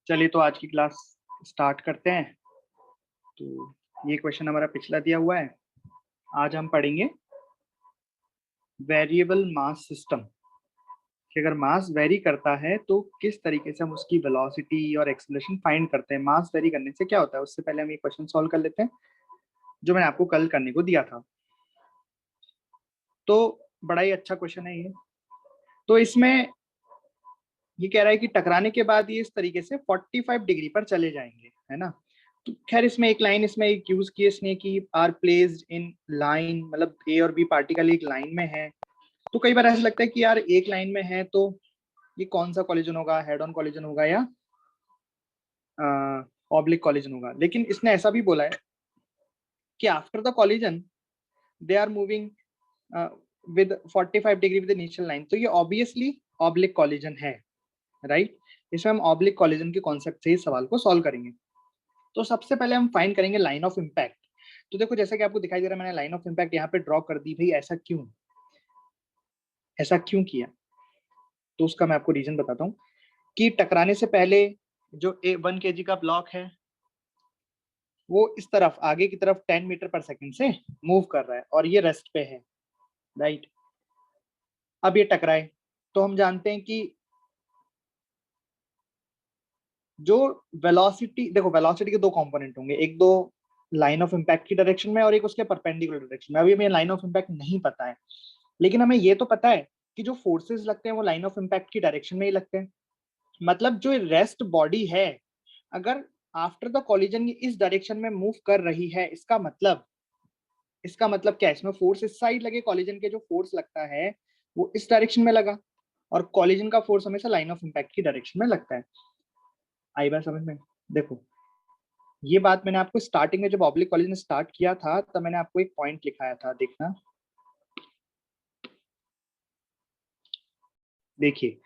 चलिए तो आज की क्लास स्टार्ट करते हैं। तो ये क्वेश्चन हमारा पिछला दिया हुआ है। आज हम पढ़ेंगे वेरिएबल मास सिस्टम कि अगर मास वेरी करता है तो किस तरीके से हम उसकी वेलोसिटी और एक्सेलरेशन फाइंड करते हैं। मास वेरी करने से क्या होता है, उससे पहले हम ये क्वेश्चन सॉल्व कर लेते हैं जो मैंने आपको कल करने को दिया था। तो बड़ा ही अच्छा क्वेश्चन है ये। तो इसमें ये कह रहा है कि टकराने के बाद ये इस तरीके से 45 डिग्री पर चले जाएंगे, है ना। तो खैर इसमें एक लाइन इसमें एक यूज की इसने कि आर प्लेस्ड इन लाइन, मतलब ए और बी पार्टिकल एक लाइन में है। तो कई बार ऐसा लगता है कि यार एक लाइन में है तो ये कौन सा कॉलिजन होगा, हेड ऑन कॉलिजन होगा या ऑब्लिक कॉलिजन होगा। लेकिन इसने ऐसा भी बोला है कि after the collision they are moving with 45 degree with initial line. तो ये ऑब्वियसली ऑब्लिक कॉलिजन है, राइट। इसमें हम ऑब्लिक कॉलिजन के कॉन्सेप्ट से इस सवाल को सॉल्व करेंगे। तो सबसे पहले हम फाइंड करेंगे लाइन ऑफ इम्पैक्ट। तो देखो जैसा कि आपको दिखाई दे रहा है, मैंने लाइन ऑफ इम्पैक्ट यहाँ पे ड्रॉ कर दी। भाई ऐसा क्यों किया? तो उसका मैं आपको रीजन बताता हूँ कि टकराने से पहले जो 1 kg का ब्लॉक है वो इस तरफ आगे की तरफ 10 मीटर पर सेकंड से मूव कर रहा है और ये रेस्ट पे है, राइट। अब ये टकराए तो हम जानते हैं कि जो वेलोसिटी, देखो वेलोसिटी के दो कंपोनेंट होंगे, एक दो लाइन ऑफ इम्पैक्ट की डायरेक्शन में और एक उसके परपेंडिकुलर डायरेक्शन में। अभी हमें लाइन ऑफ इम्पैक्ट नहीं पता है, लेकिन हमें ये तो पता है कि जो फोर्सेस लगते हैं वो लाइन ऑफ इम्पैक्ट की डायरेक्शन में ही लगते हैं। मतलब जो रेस्ट बॉडी है अगर आफ्टर द कॉलिजन ये इस डायरेक्शन में मूव कर रही है, इसका मतलब क्या है, इसमें फोर्स इस साइड लगे, कॉलिजन के जो फोर्स लगता है वो इस डायरेक्शन में लगा और कॉलिजन का फोर्स हमेशा लाइन ऑफ इम्पैक्ट की डायरेक्शन में लगता है। आई बात समझ में? देखो ये बात मैंने आपको स्टार्टिंग में जब ऑब्लिक कॉलिजन स्टार्ट किया था तब मैंने आपको एक पॉइंट लिखाया था, देखना। देखिए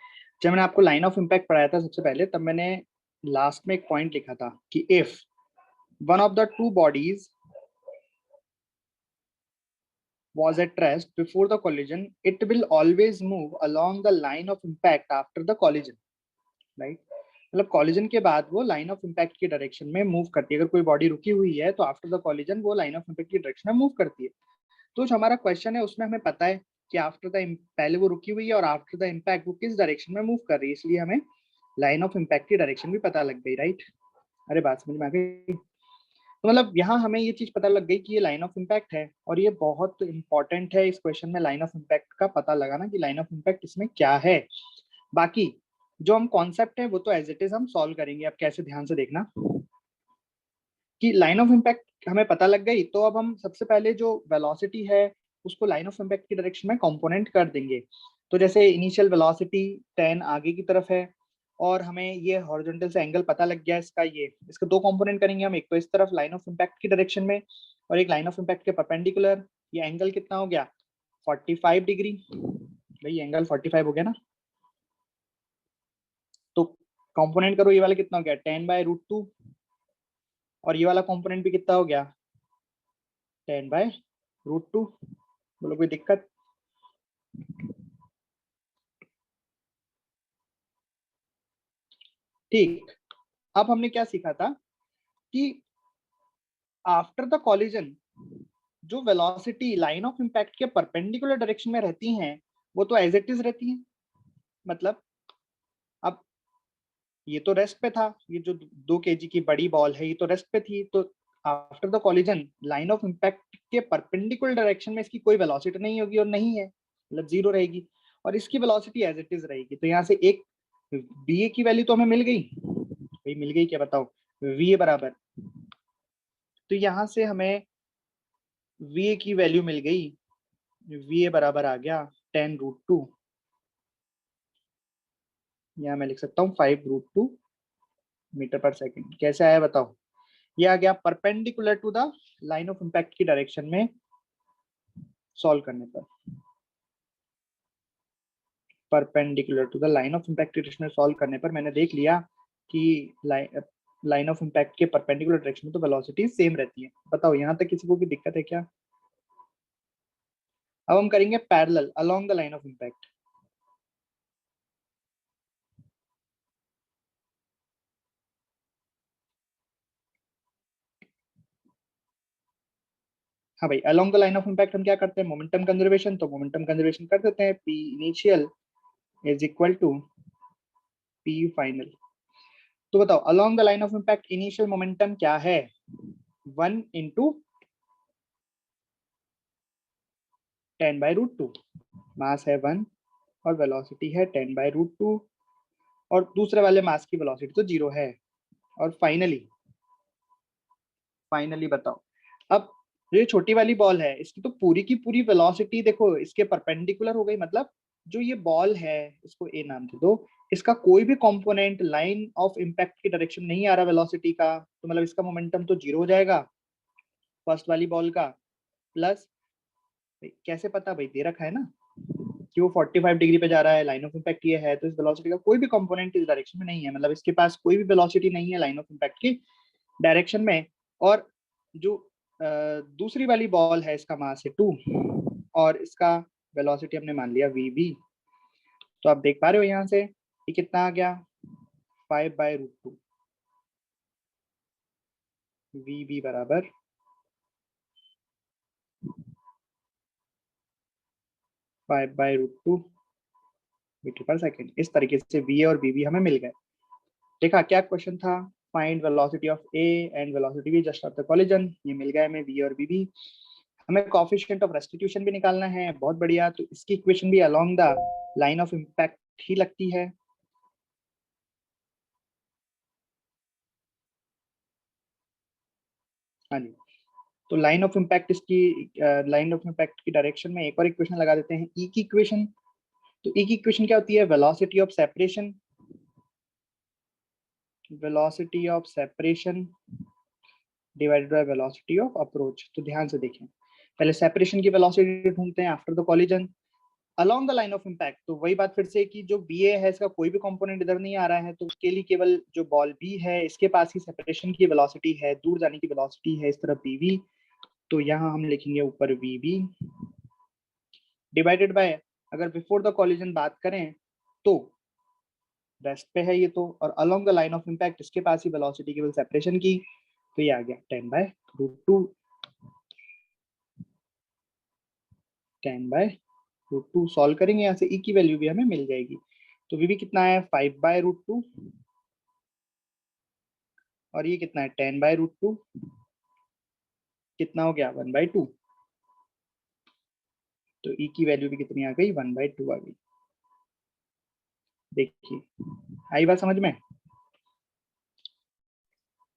जब मैंने आपको लाइन ऑफ इम्पैक्ट पढ़ाया था सबसे पहले, तब मैंने लास्ट में एक पॉइंट लिखा था कि if one of the two bodies was at rest before the collision, it will always move along the line of impact after the collision, right? मतलब कॉलिजन के बाद वो लाइन ऑफ इम्पैक्ट की डायरेक्शन में move करती है। अगर कोई बॉडी रुकी हुई है तो आफ्टर द कॉलिजन वो लाइन ऑफ इम्पैक्ट की डायरेक्शन में मूव करती है। तो जो हमारा क्वेश्चन है उसमें हमें पता है कि आफ्टर द पहले वो रुकी हुई है और आफ्टर द इम्पैक्ट वो किस डायरेक्शन में मूव कर रही है, इसलिए हमें लाइन ऑफ इम्पैक्ट की डायरेक्शन भी पता लग गई, राइट। अरे बात समझ में आ गई? तो मतलब यहाँ हमें ये चीज पता लग गई कि ये लाइन ऑफ इम्पैक्ट है और ये बहुत इंपॉर्टेंट है इस क्वेश्चन में लाइन ऑफ इम्पैक्ट का पता लगाना कि लाइन ऑफ इम्पैक्ट इसमें क्या है। बाकी जो हम कॉन्सेप्ट है वो तो एज इट इज हम सॉल्व करेंगे। अब कैसे, ध्यान से देखना कि लाइन ऑफ इम्पैक्ट हमें पता लग गई तो अब हम सबसे पहले जो वेलोसिटी है उसको लाइन ऑफ इम्पैक्ट की डायरेक्शन में कंपोनेंट कर देंगे। तो जैसे इनिशियल वेलोसिटी 10 आगे की तरफ है और हमें ये हॉरिजॉन्टल से एंगल पता लग गया इसका, ये इसके दो कंपोनेंट करेंगे हम, एक तो इस तरफ लाइन ऑफ इम्पैक्ट की डायरेक्शन में और एक लाइन ऑफ इम्पैक्ट के परपेंडिकुलर। ये एंगल कितना हो गया? 45 डिग्री। भाई एंगल 45 हो गया ना। तो कंपोनेंट करो, ये वाला कितना हो गया? 10/√2 और ये वाला कंपोनेंट भी कितना हो गया? 10/√2। बोलो कोई दिक्कत? ठीक। अब हमने क्या सीखा था कि आफ्टर द कॉलिजन जो वेलोसिटी लाइन ऑफ इम्पैक्ट के परपेंडिकुलर डायरेक्शन में रहती हैं वो तो एज इट इज रहती हैं। मतलब अब ये तो रेस्ट पे था, ये जो 2 kg की बड़ी बॉल है ये तो रेस्ट पे थी, तो after the collision line of impact के परपेंडिकुलर डायरेक्शन में इसकी कोई वेलोसिटी नहीं होगी और नहीं है, मतलब जीरो रहेगी और इसकी वेलोसिटी एज इट इज रहेगी। तो यहाँ से एक वी ए की वैल्यू तो हमें मिल गई। भाई मिल गई क्या बताओ? वी ए बराबर, तो यहाँ से हमें वी ए की वैल्यू मिल गई। वी ए बराबर आ गया 10√2। यहाँ मैं लिख सकता हूँ 5√2 मीटर पर सेकेंड। कैसे आया बताओ? ये आ गया perpendicular to the line of impact की डायरेक्शन में सॉल्व करने पर। Perpendicular to the line of impact की डायरेक्शन में सॉल्व करने पर मैंने देख लिया कि लाइन ऑफ इम्पैक्ट के परपेंडिकुलर डायरेक्शन में तो वेलोसिटी सेम रहती है। बताओ यहाँ तक किसी को भी दिक्कत है क्या? अब हम करेंगे parallel along the line of impact. हाँ भाई, along the line of impact हम क्या करते हैं, मोमेंटम कंजर्वेशन, तो मोमेंटम कंजर्वेशन कर देते हैं, P initial is equal to P final. तो बताओ along the line of impact initial momentum क्या है, 1 × 10/√2, मास है 1 और वेलोसिटी है 10/√2, और दूसरे वाले मास की वेलोसिटी तो 0 है। और फाइनली बताओ, अब ये छोटी वाली बॉल है, इसकी तो पूरी की पूरी वेलोसिटी देखो इसके परपेंडिकुलर हो गई, मतलब जो ये बॉल है इसको ए नाम दे दो, इसका कोई भी कंपोनेंट लाइन ऑफ इम्पैक्ट की डायरेक्शन नहीं आ रहा वेलोसिटी का, तो मतलब इसका मोमेंटम तो 0 हो जाएगा फर्स्ट वाली बॉल का। प्लस कैसे पता भाई, दे रखा है ना कि वो 45 डिग्री पे जा रहा है, लाइन ऑफ इम्पैक्ट ये है, तो इस वेलोसिटी का कोई भी कंपोनेंट इस डायरेक्शन में नहीं है, मतलब इसके पास कोई भी वेलोसिटी नहीं है लाइन ऑफ इम्पैक्ट की डायरेक्शन में। और जो दूसरी वाली बॉल है इसका मास है 2 और इसका वेलोसिटी हमने मान लिया वी, तो आप देख पा रहे हो यहाँ से ये कितना आ गया, 5/√2, वी बराबर 5/√2 मीटर पर सेकेंड। इस तरीके से वी और वी हमें मिल गए। देखा क्या क्वेश्चन था, find velocity of A and velocity V just after collision, ये मिल गया हमें वी और वी। हमें कोएफिशिएंट ऑफ रेस्टिट्यूशन भी निकालना है, बहुत बढ़िया, तो इसकी इक्वेशन भी along the line of impact ही लगती है। हाँ जी, तो लाइन ऑफ इम्पैक्ट इसकी लाइन ऑफ इम्पैक्ट की डायरेक्शन में एक और इक्वेशन लगा देते हैं, ई की इक्वेशन। तो ई की इक्वेशन क्या होती है, velocity of separation, velocity of separation divided by velocity of approach. तो ध्यान से देखें, पहले सेपरेशन की वेलोसिटी ढूंढते हैं after the collision along the line of impact. तो वही बात फिर से कि जो बी ए है इसका कोई भी कंपोनेंट इधर नहीं आ रहा है, तो उसके लिए केवल जो बॉल बी है इसके पास ही सेपरेशन की वेलोसिटी है, दूर जाने की वेलोसिटी है इस तरफ बी वी, तो यहाँ हम लिखेंगे ऊपर वी बी डिवाइडेड बाय, अगर बिफोर द कॉलिजन बात करें तो रेस्ट पे है ये तो, और along the line of impact इसके पास ही वेलोसिटी केवल सेपरेशन की, तो ये आ गया 10/√2, 10/√2 सॉल्व करेंगे यहाँ से ई की वैल्यू भी हमें मिल जाएगी। तो वी कितना है 5/√2 और ये कितना है 10/√2, कितना हो गया 1/2, तो ई की वैल्यू भी कितनी आ गई 1/2 आ गई। देखिए आई बात समझ में।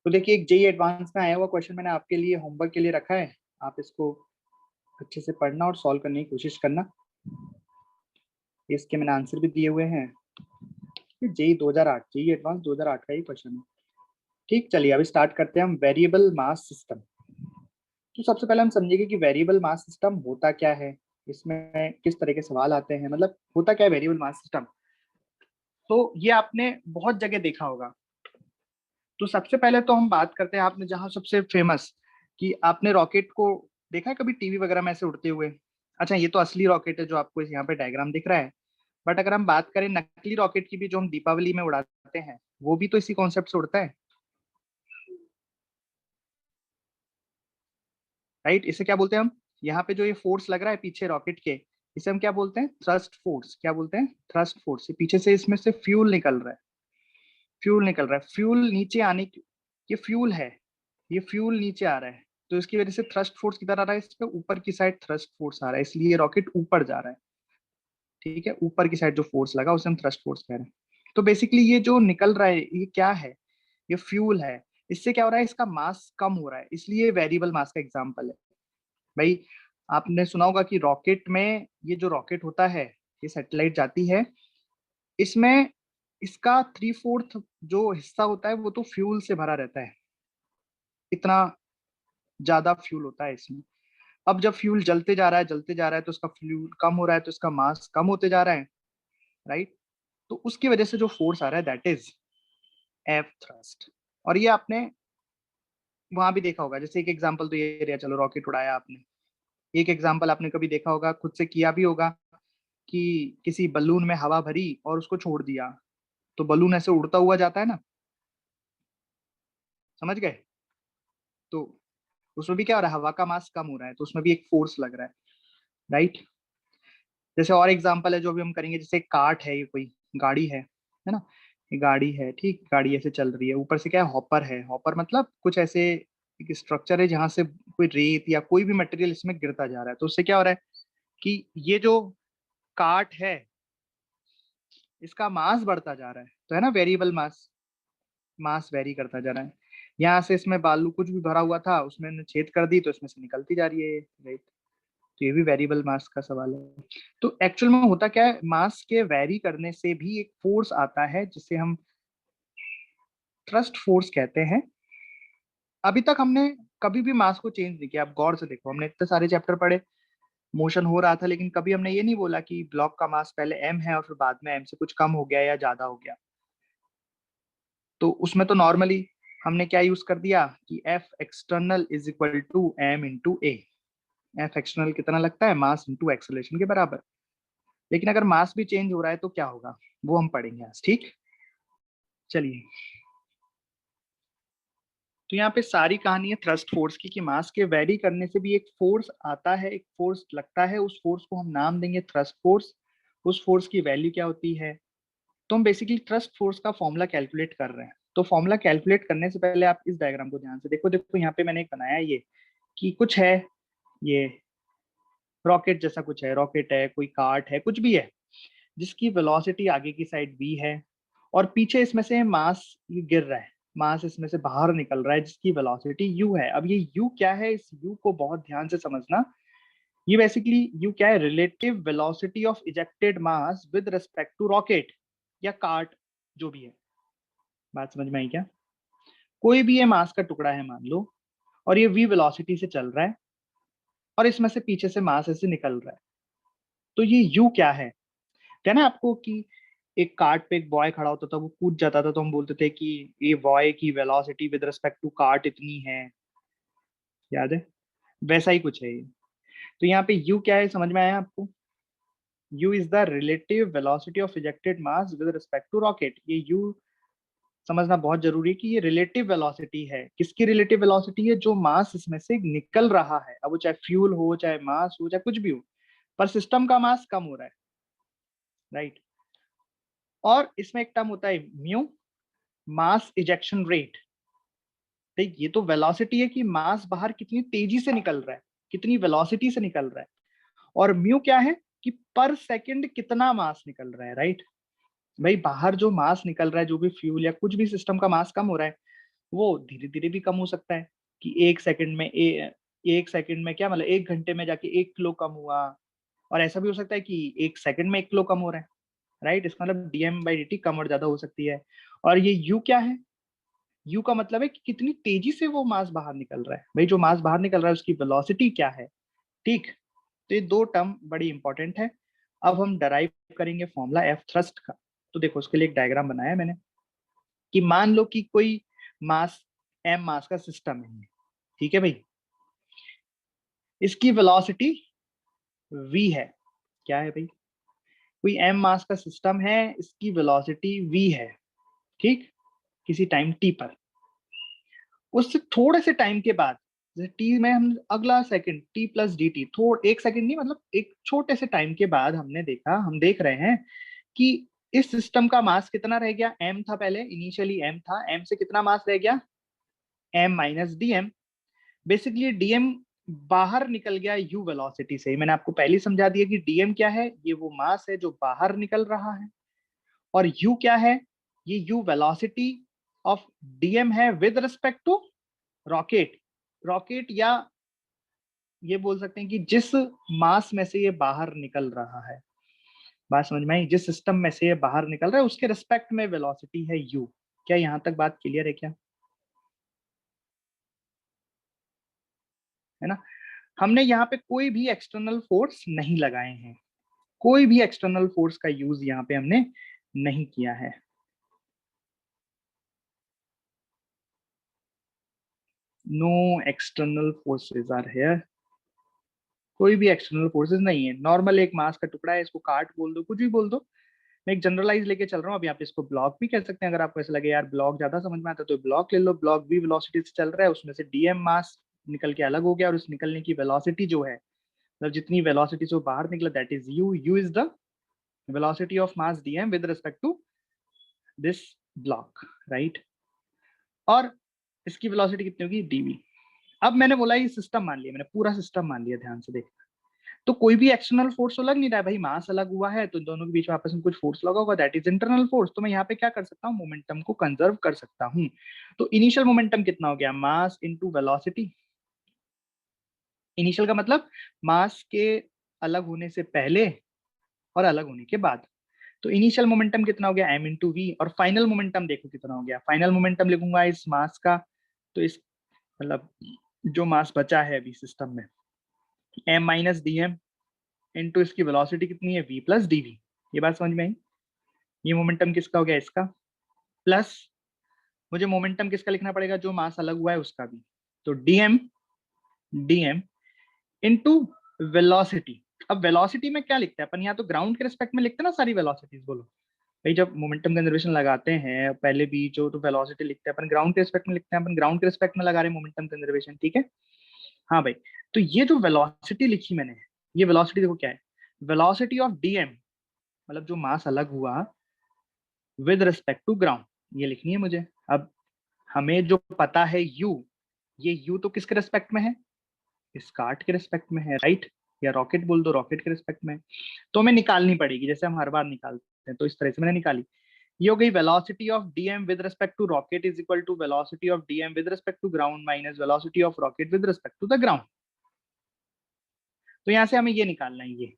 तो देखिए एक जेई एडवांस में आया हुआ क्वेश्चन मैंने आपके लिए होमवर्क के लिए रखा है, आप इसको अच्छे से पढ़ना और सॉल्व करने की कोशिश करना। इसके मैंने आंसर भी दिए हुए हैं, जेई 2008, जेई एडवांस 2008 का ही क्वेश्चन है। ठीक, चलिए अभी स्टार्ट करते हैं हम वेरिएबल मास सिस्टम। तो सबसे पहले हम समझेंगे कि वेरिएबल मास सिस्टम होता क्या है, इसमें किस तरह के सवाल आते हैं, मतलब होता क्या है वेरिएबल मास सिस्टम। तो ये आपने बहुत जगह देखा होगा। तो सबसे पहले तो हम बात करते हैं, आपने जहाँ सबसे फेमस कि आपने रॉकेट को देखा है कभी टीवी वगैरह में ऐसे उड़ते हुए। अच्छा ये तो असली रॉकेट है जो आपको यहाँ पे डायग्राम दिख रहा है, बट अगर हम बात करें नकली रॉकेट की भी जो हम दीपावली में उड़ाते हैं, वो भी तो इसी कॉन्सेप्ट से उड़ता है, राइट। इसे क्या बोलते हैं हम, यहाँ पे जो ये फोर्स लग रहा है पीछे रॉकेट के, इसे हम क्या बोलते हैं, थ्रस्ट फोर्स। क्या बोलते हैं, थ्रस्ट फोर्स। पीछे से इसमें से फ्यूल निकल रहा है, फ्यूल निकल रहा है, फ्यूल नीचे आने की, ये फ्यूल है, ये फ्यूल नीचे आ रहा है, तो इसकी वजह से थ्रस्ट फोर्स किधर आ रहा है, इस पे ऊपर की साइड थ्रस्ट फोर्स आ रहा है, इसलिए रॉकेट ऊपर जा रहा है। ठीक है, ऊपर की साइड जो फोर्स लगा उसे हम थ्रस्ट फोर्स कह रहे हैं। तो बेसिकली ये जो निकल रहा है ये क्या है, ये फ्यूल है। इससे क्या हो रहा है, इसका मास कम हो रहा है, इसलिए वेरिएबल मास का एग्जाम्पल है भाई। आपने सुना होगा कि रॉकेट में, ये जो रॉकेट होता है, ये सैटेलाइट जाती है, इसमें इसका 3/4 जो हिस्सा होता है वो तो फ्यूल से भरा रहता है, इतना ज्यादा फ्यूल होता है इसमें। अब जब फ्यूल जलते जा रहा है, जलते जा रहा है, तो उसका फ्यूल कम हो रहा है, तो इसका मास कम होते जा रहा है, राइट। तो उसकी वजह से जो फोर्स आ रहा है दैट इज एफ थ्रस्ट। और ये आपने वहां भी देखा होगा, जैसे एक एग्जांपल तो ये रहा, चलो रॉकेट उड़ाया आपने, एक एग्जांपल आपने कभी देखा होगा, खुद से किया भी होगा, कि किसी बलून में हवा भरी और उसको छोड़ दिया, तो बलून ऐसे उड़ता हुआ जाता है ना, समझ गए। तो उसमें भी क्या हो रहा है, हवा का मास कम हो रहा है, तो उसमें भी एक फोर्स लग रहा है, राइट। जैसे और एग्जांपल है जो भी हम करेंगे, जैसे कार्ट है, ये कोई गाड़ी है ना, ये गाड़ी है, ठीक, गाड़ी ऐसे चल रही है, ऊपर से क्या है, हॉपर है, हॉपर मतलब कुछ ऐसे एक स्ट्रक्चर है जहां से कोई रेत या कोई भी मटेरियल इसमें गिरता जा रहा है, तो उससे क्या हो रहा है कि ये जो कार्ट है इसका मास बढ़ता जा रहा है, तो है ना वेरिएबल मास, मास वेरी करता जा रहा है। यहाँ से इसमें बालू कुछ भी भरा हुआ था, उसमें ने छेद कर दी तो इसमें से निकलती जा रही है, राइट। तो ये भी वेरिएबल मास का सवाल है। तो एक्चुअल में होता क्या है, मास के वेरी करने से भी एक फोर्स आता है जिसे हम थ्रस्ट फोर्स कहते हैं। अभी तक हमने कभी भी मास को चेंज नहीं किया, आप गौर से देखो, हमने इतने सारे चैप्टर पढ़े, मोशन हो रहा था, लेकिन कभी हमने ये नहीं बोला कि ब्लॉक का मास पहले m है और फिर बाद में m से कुछ कम हो गया या ज्यादा हो गया। तो उसमें तो नॉर्मली हमने क्या यूज कर दिया कि F external is equal to m into A. F external कितना लगता है, मास इंटू एक्सेलरेशन के बराबर। लेकिन अगर मास भी चेंज हो रहा है तो क्या होगा, वो हम पढ़ेंगे आज, ठीक। चलिए, तो यहाँ पे सारी कहानी है थ्रस्ट फोर्स की, कि मास के वेरी करने से भी एक फोर्स आता है, एक फोर्स लगता है, उस फोर्स को हम नाम देंगे थ्रस्ट फोर्स। उस फोर्स की वैल्यू क्या होती है, तो हम बेसिकली थ्रस्ट फोर्स का फॉर्मूला कैलकुलेट कर रहे हैं। तो फॉर्मूला कैलकुलेट करने से पहले आप इस डायग्राम को ध्यान से देखो, देखो यहाँ पे मैंने एक बनाया है, ये कि कुछ है, ये रॉकेट जैसा कुछ है, रॉकेट है, कोई कार्ट है, कुछ भी है, जिसकी वेलोसिटी आगे की साइड v है, और पीछे इसमें से मास ये गिर रहा है, मास इसमें से बाहर निकल रहा है जिसकी वेलोसिटी u है। अब ये u क्या है, इस u को बहुत ध्यान से समझना। ये बेसिकली u क्या है, relative velocity of ejected mass with respect to rocket या कार्ट, जो भी है। बात समझ में आई क्या? कोई भी ये मास का टुकड़ा है मान लो, और ये v वेलोसिटी से चल रहा है, और इसमें से पीछे से मास ऐसे निकल रहा है, तो ये u क्या है? क्या ना आपको कि एक कार्ट पे एक बॉय खड़ा होता था, वो कूद जाता था, तो हम बोलते थे कि ये बॉय की velocity with respect to cart इतनी है, याद है? वैसा ही कुछ है ये। तो यहाँ पे u क्या है, समझ में आया आपको? u is the relative velocity of ejected mass with respect to rocket. ये u समझना बहुत जरूरी है कि ये रिलेटिव वेलोसिटी है। किसकी रिलेटिव वेलोसिटी है? जो मास इसमें से निकल रहा है, अब वो चाहे फ्यूल हो, चाहे मास हो, चाहे कुछ भी हो, पर सिस्टम का मास कम हो रहा है, राइट। और इसमें एक टर्म होता है म्यू, मास इजेक्शन रेट। देख, ये तो वेलोसिटी है कि मास बाहर कितनी तेजी से निकल रहा है, कितनी वेलोसिटी से निकल रहा है। और म्यू क्या है कि पर सेकंड कितना मास निकल रहा है, राइट। भाई बाहर जो मास निकल रहा है, जो भी फ्यूल या कुछ भी सिस्टम का मास कम हो रहा है, वो धीरे धीरे भी कम हो सकता है, कि एक सेकंड में क्या मतलब 1 घंटे में जाके 1 किलो कम हुआ। और ऐसा भी हो सकता है कि 1 सेकंड में 1 किलो कम हो रहा है, राइट। इसका मतलब dm/dt कम और ज्यादा हो सकती है। और ये u क्या है, u का मतलब है कि कितनी तेजी से वो मास बाहर निकल रहा है। भाई जो मास बाहर निकल रहा है उसकी वेलोसिटी क्या है, ठीक। तो ये दो टर्म बड़ी इंपॉर्टेंट है। अब हम डराइव करेंगे फॉर्मूला एफ थ्रस्ट का। तो देखो उसके लिए एक डायग्राम बनाया है मैंने, कि मान लो कि कोई मास m मास का सिस्टम है, ठीक है भाई, इसकी वेलोसिटी v है। क्या है भाई, कोई m मास का सिस्टम है, इसकी वेलोसिटी v है, ठीक, किसी टाइम t पर। उससे थोड़े से टाइम के बाद, जैसे टी में हम अगला second T plus D T, थोड़ा एक सेकंड नहीं, मतलब एक छोटे से टाइम के बाद हमने देखा, हम देख रहे हैं कि इस सिस्टम का मास कितना रह गया, m था पहले, इनिशियली m था, m से कितना मास रह गया, m minus D M. Basically DM बाहर निकल गया u वेलोसिटी से। मैंने आपको पहले ही समझा दिया कि डीएम क्या है, ये वो मास है जो बाहर निकल रहा है। और u क्या है, ये u वेलोसिटी ऑफ डीएम है with respect to rocket. Rocket या ये बोल सकते हैं कि जिस मास में से ये बाहर निकल रहा है। बात समझ में आई? जिस सिस्टम में से ये बाहर निकल रहा है उसके रिस्पेक्ट में वेलोसिटी है u। क्या यहाँ तक बात क्लियर है क्या? है ना। हमने यहाँ पे कोई भी एक्सटर्नल फोर्स नहीं लगाए हैं, कोई भी एक्सटर्नल फोर्स का यूज यहाँ पे हमने नहीं किया है। No external forces are here. कोई भी एक्सटर्नल फोर्सेस नहीं है, नॉर्मल एक मास का टुकड़ा है, इसको काट बोल दो, कुछ भी बोल दो। मैं एक जनरलाइज लेके चल रहा हूँ। अब यहाँ पे इसको ब्लॉक भी कह सकते हैं, अगर आपको ऐसा लगे यार ब्लॉक ज्यादा समझ में आता है तो ब्लॉक ले लो। ब्लॉक भी वेलोसिटी से चल रहा है, उसमें से डीएम मास निकल के अलग हो गया, और उस निकलने की वेलोसिटी जो है, मतलब जितनी वेलोसिटी से वो बाहर निकला, that is U. U is the velocity of mass dm with respect to this block, right. और इसकी वेलोसिटी कितनी होगी, dv. अब मैंने बोला ये सिस्टम मान लिया, मैंने पूरा सिस्टम मान लिया, ध्यान से देख. तो कोई भी एक्सटर्नल फोर्स तो लग नहीं रहा है भाई, मास अलग हुआ है तो दोनों के बीच में आपस में कुछ फोर्स लगा होगा, दैट इज इंटरनल फोर्स. तो मैं यहाँ पे क्या कर सकता हूँ, मोमेंटम को कंजर्व कर सकता हूँ. तो इनिशियल मोमेंटम कितना हो गया, मास इनटू वेलोसिटी. इनिशियल का मतलब मास के अलग होने से पहले और अलग होने के बाद. तो इनिशियल मोमेंटम कितना हो गया, m इंटू वी. और फाइनल मोमेंटम देखो कितना हो गया, फाइनल मोमेंटम लिखूंगा इस मास का, तो इस मतलब जो मास बचा है अभी सिस्टम में, m minus D M into इसकी वेलोसिटी कितनी है, v प्लस डी वी. ये बात समझ में आई. ये मोमेंटम किसका हो गया, इसका. प्लस मुझे मोमेंटम किसका लिखना पड़ेगा, जो मास अलग हुआ है उसका भी. तो डीएम इंटू वेलोसिटी. अब वेलोसिटी में क्या लिखते हैं अपन, यहाँ तो ग्राउंड के रिस्पेक्ट में लिखते हैं ना सारी वेलोसिटीज. बोलो भाई, जब मोमेंटम कंजर्वेशन लगाते हैं पहले भी जो तो वेलोसिटी लिखते हैं अपन ग्राउंड के रिस्पेक्ट में लिखते हैं, अपन ग्राउंड के रिस्पेक्ट में लगा रहे हैं मोमेंटम कंजर्वेशन, ठीक है. हाँ भाई, तो ये जो वेलोसिटी लिखी मैंने, ये वेलोसिटी देखो क्या है, वेलोसिटी ऑफ डीएम, मतलब जो मास अलग हुआ विद रिस्पेक्ट टू ग्राउंड, ये लिखनी है मुझे. अब हमें जो पता है u, ये u तो किसके रिस्पेक्ट में है, स्कार्ट के रिस्पेक्ट में है, राइट. या रॉकेट बोल दो, रॉकेट के रिस्पेक्ट में. तो हमें निकालनी पड़ेगी जैसे हम हर बार निकालते हैं, तो इस तरह से मैंने निकाली. ये हो गई velocity of dm with respect to rocket is equal to velocity of dm with respect to ground minus velocity of rocket with respect to the ground. तो यहाँ से हमें ये निकालना है ये.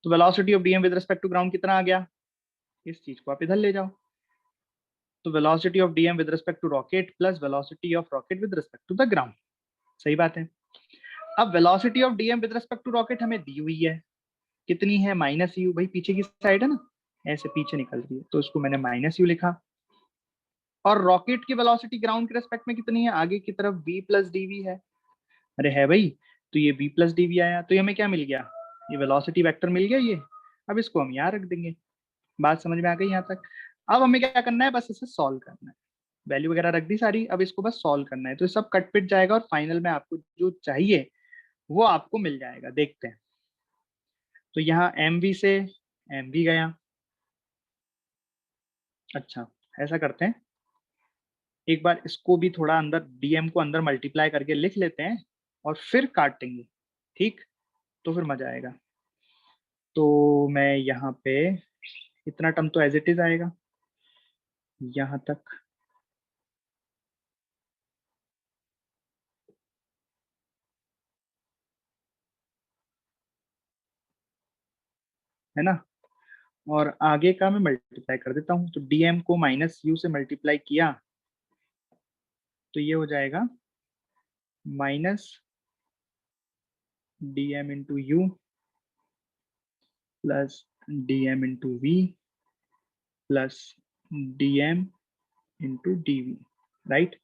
तो velocity of dm with respect to ground कितना आ गया, इस चीज को आप इधर ले जाओ. तो velocity of dm with respect to rocket plus velocity of rocket with respect to the ground. सही बात है. अब velocity of dm with respect to rocket हमें दी हुई है, कितनी है, माइनस यू. भाई पीछे की साइड है ना, ऐसे पीछे निकल रही है, तो इसको मैंने माइनस यू लिखा. और रॉकेट की वेलोसिटी ग्राउंड के रेस्पेक्ट में कितनी है, आगे की तरफ v प्लस डी है. अरे है भाई, तो ये v प्लस डी आया, तो ये हमें क्या मिल गया, ये वेलोसिटी वेक्टर मिल गया ये. अब इसको हम यहाँ रख देंगे. बात समझ में आ गई यहाँ तक. अब हमें क्या करना है, बस इसे सॉल्व करना है. वैल्यू वगैरह रख दी सारी, अब इसको बस सॉल्व करना है. तो सब कट पिट जाएगा और फाइनल में आपको जो चाहिए वो आपको मिल जाएगा. देखते हैं. तो यहाँ mv से mv गया. अच्छा, ऐसा करते हैं, एक बार इसको भी थोड़ा अंदर dm को अंदर मल्टीप्लाई करके लिख लेते हैं और फिर काटेंगे, ठीक. तो फिर मजा आएगा. तो मैं यहाँ पे इतना टर्म तो एज इट इज आएगा यहाँ तक. है ना. और आगे का मैं मल्टीप्लाई कर देता हूँ. तो dm को माइनस यू से मल्टीप्लाई किया तो ये हो जाएगा minus dm into U plus dm into V plus dm into D V. Right.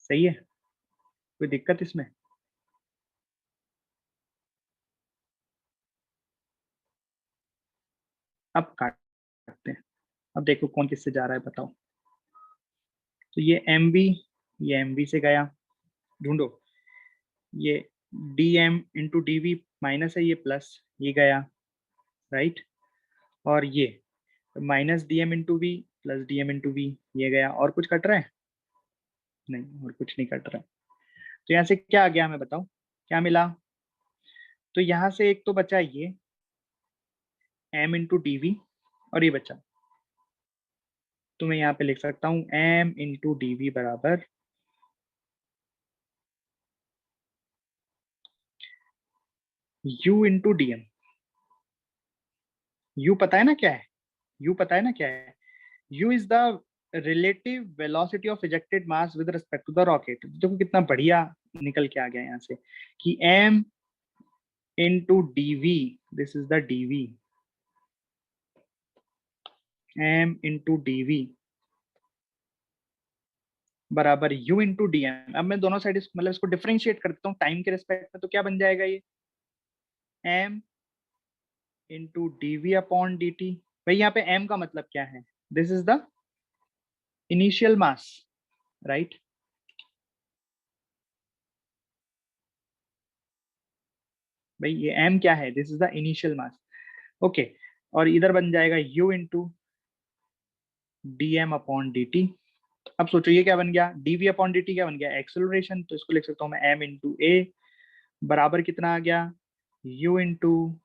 सही है, कोई दिक्कत इसमें. अब काटते हैं. अब देखो कौन किससे जा रहा है बताओ. तो ये mv, ये mv से गया, ढूंढो. ये dm into D V minus है, ये प्लस, ये गया, राइट. और ये minus dm into V plus dm into V, ये गया. और कुछ कट रहा है, नहीं और कुछ नहीं कट रहा है. तो यहाँ से क्या आ गया हमें बताओ, क्या मिला. तो यहाँ से एक तो बचा ये m इंटू डी वी, और ये बचा. तो मैं यहाँ पे लिख सकता हूँ m इंटू डी वी बराबर u into D M. u पता है ना क्या है, u पता है ना क्या है, u is the relative velocity of ejected mass with respect to the rocket. देखो कितना बढ़िया निकल के आ गया यहाँ से कि m into D V, this is the D V, m into D V बराबर u इंटू डी एम. अब मैं दोनों साइड मतलब इसको डिफरेंशिएट करता हूँ टाइम के रिस्पेक्ट में, तो क्या बन जाएगा ये m into D we upon D T. भाई यहाँ पे m का मतलब क्या है, this is the initial mass, right. भाई ये m क्या है, this is the initial mass, okay. और इधर बन जाएगा u into D M upon D T. अब सोचो ये क्या बन गया, dv अपॉन dt क्या बन गया, एक्सेलरेशन, तो इसको लिख सकता हूँ मैं m इंटू ए बराबर कितना आ गया, u into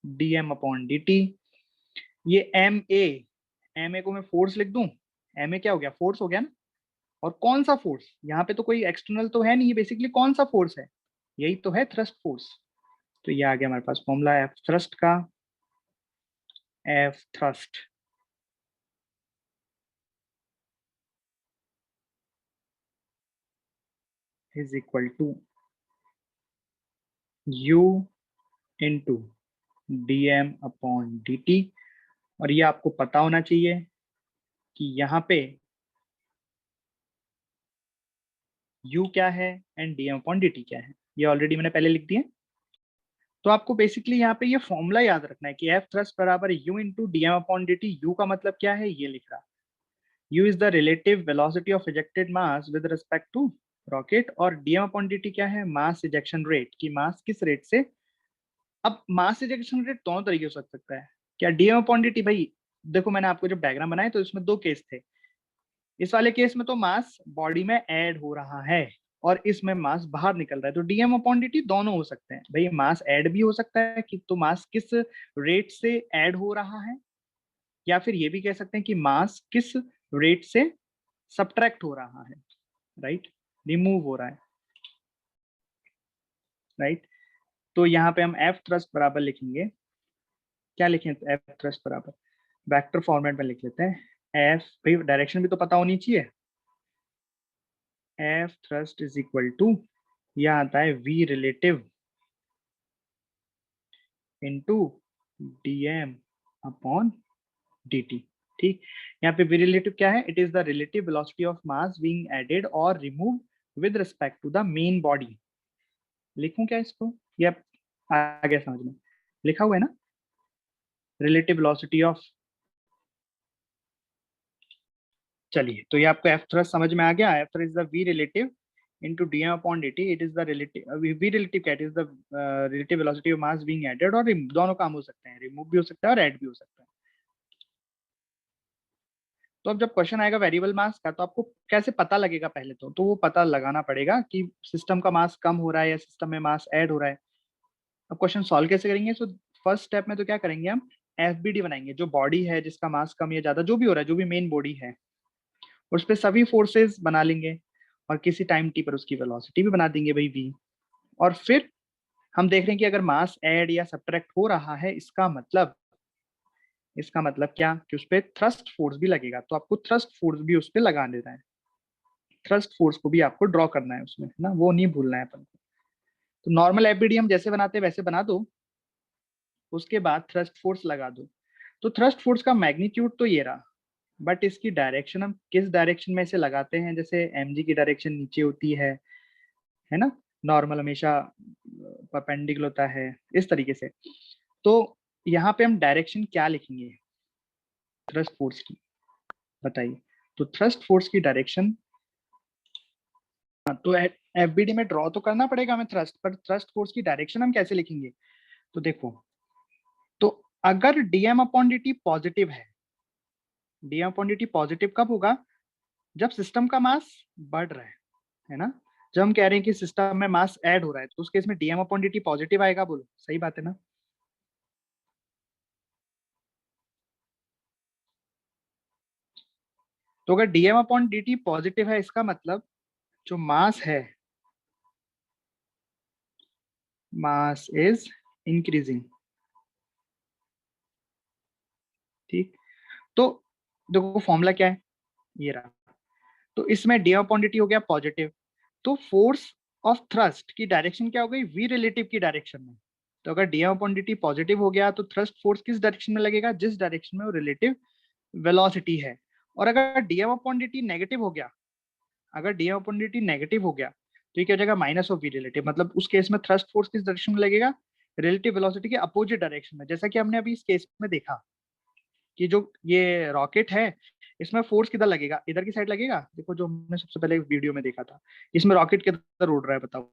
D M upon D T. ये एम ए को मैं फोर्स लिख दूं, एम ए क्या हो गया, फोर्स हो गया ना। और कौन सा फोर्स, यहाँ पे तो कोई एक्सटर्नल तो है नहीं, ये बेसिकली कौन सा फोर्स है, यही तो है थ्रस्ट फोर्स। तो ये आ गया हमारे पास फॉर्मूला एफ थ्रस्ट का, F thrust is equal to U into D M upon D T. और ये आपको पता होना चाहिए कि यहाँ पे u क्या है and D M upon D T क्या है, ये ऑलरेडी मैंने पहले लिख दिया। तो आपको बेसिकली यहाँ पे ये फॉर्मूला याद रखना है कि एफ थ्रस्ट बराबर u into D M upon D T. U का मतलब क्या है, ये लिख रहा, u is the relative velocity of ejected mass with respect to rocket, और D M upon D T क्या है, मास इजेक्शन रेट, की मास किस रेट से। अब मास इजेक्शन रेट दोनों तरीके से हो सकता है, क्या D M upon D T, भाई देखो मैंने आपको जब डायग्राम बनाया तो इसमें दो केस थे। इस वाले केस में तो मास बॉडी में ऐड हो रहा है और इसमें मास बाहर निकल रहा है, तो डीएम अपॉन डी टी दोनों हो सकते हैं। भाई मास ऐड भी हो सकता है कि तो मास किस रेट से ऐड हो रहा है, या फिर ये भी कह सकते हैं कि मास किस रेट से सब्ट्रैक्ट हो रहा है, राइट, रिमूव हो रहा है, राइट। तो यहाँ पे हम एफ थ्रस्ट बराबर लिखेंगे, क्या लिखें, एफ थ्रस्ट बराबर वेक्टर फॉर्मेट में लिख लेते हैं। एफ, भाई डायरेक्शन भी तो पता होनी चाहिए, F thrust is equal to, यह आता है we relative into D M upon D T. ठीक, यहाँ पे वी रिलेटिव क्या है, it is the relative velocity of mass being added or removed with respect to the main body. लिखूं क्या इसको, ये आ गया समझ में, लिखा हुआ है ना, रिलेटिव वेलोसिटी ऑफ, चलिए तो ये आपको एफ थ्रस्ट समझ में आ गया। F thrust is the V relative into dm upon dt, it is the relative v relative क्या, it is the relative velocity of mass being added, और दोनों काम हो सकते हैं, रिमूव भी हो सकता है और ऐड भी हो सकता है। तो अब जब क्वेश्चन आएगा वेरिएबल मास का, तो आपको कैसे पता लगेगा, पहले तो वो पता लगाना पड़ेगा कि सिस्टम का मास कम हो रहा है या सिस्टम में मास ऐड हो रहा है। अब क्वेश्चन सॉल्व कैसे करेंगे, सो फर्स्ट स्टेप में तो क्या करेंगे, हम एफबीडी बनाएंगे, जो बॉडी है जिसका मास कम या ज्यादा जो भी हो रहा है, जो भी मेन बॉडी है, उस पर सभी फोर्सेस बना लेंगे और किसी टाइम टी पर उसकी वेलोसिटी भी बना देंगे भाई v। और फिर हम देख रहे हैं कि अगर मास ऐड या सब्ट्रैक्ट हो रहा है, इसका मतलब क्या, कि उस पर थ्रस्ट फोर्स भी लगेगा, तो आपको थ्रस्ट फोर्स भी उस पर लगा देना है, थ्रस्ट फोर्स को भी आपको ड्रॉ करना है उसमें, है ना, वो नहीं भूलना है अपन को। तो नॉर्मल एफबीडी हम जैसे बनाते हैं वैसे बना दो, उसके बाद थ्रस्ट फोर्स लगा दो। तो थ्रस्ट फोर्स का मैग्नीट्यूड तो ये रहा, बट इसकी डायरेक्शन हम किस डायरेक्शन में इसे लगाते हैं, जैसे एमजी की डायरेक्शन नीचे होती है ना, नॉर्मल हमेशा परपेंडिकुलर होता है इस तरीके से। तो यहाँ पे हम डायरेक्शन क्या लिखेंगे थ्रस्ट फोर्स की, बताइए। तो थ्रस्ट फोर्स की डायरेक्शन, तो एफबीडी में ड्रॉ तो करना पड़ेगा हमें थ्रस्ट, पर थ्रस्ट फोर्स की डायरेक्शन हम कैसे लिखेंगे, तो देखो, तो अगर DM upon D t positive DM upon D t positive कब होगा, जब सिस्टम का मास बढ़ रहा है ना, जब हम कह रहे हैं कि सिस्टम में मास ऐड हो रहा है, तो उस केस में DM upon D t positive आएगा, बोलो सही बात है ना। तो अगर DM upon D t positive है, इसका मतलब जो मास है, मास इज इंक्रीजिंग, ठीक। तो देखो फॉर्मूला क्या है, ये रहा, तो इसमें डीएम अपॉन डी टी हो गया पॉजिटिव, तो फोर्स ऑफ थ्रस्ट की डायरेक्शन क्या हो गई, वी रिलेटिव की डायरेक्शन में। तो अगर DM upon D t positive हो गया, तो थ्रस्ट फोर्स किस डायरेक्शन में लगेगा, जिस डायरेक्शन में वो रिलेटिव वेलोसिटी है। और अगर DM upon D T negative हो गया, अगर DM upon D T negative हो गया, तो ये क्या हो जाएगा, माइनस ऑफ वी रिलेटिव, मतलब उस केस में थ्रस्ट फोर्स किस डायरेक्शन में लगेगा, रिलेटिव वेलोसिटी के अपोजिट डायरेक्शन में। जैसा कि हमने अभी इस केस में देखा कि जो ये रॉकेट है, इसमें फोर्स किधर लगेगा, इधर की साइड लगेगा। देखो जो हमने सबसे पहले वीडियो में देखा था, इसमें रॉकेट किधर उड़ रहा है, बताओ,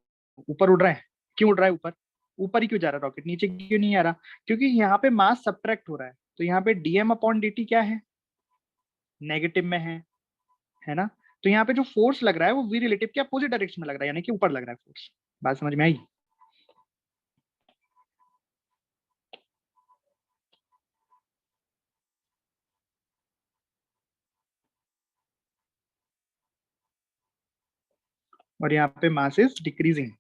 ऊपर उड़ रहा है, क्यों उड़ रहा है ऊपर, ऊपर ही क्यों जा रहा है रॉकेट, नीचे क्यों नहीं आ रहा? क्योंकि यहाँ पे मास सब्ट्रैक्ट हो रहा है, तो यहाँ पे dm/dt क्या है, नेगेटिव में है ना? तो यहाँ पे जो फोर्स लग रहा है वो v रिलेटिव के अपोजिट डायरेक्शन में लग रहा है, यानी कि ऊपर लग रहा है फोर्स। बात समझ में आई? और यहाँ पे मास इज डिक्रीजिंग।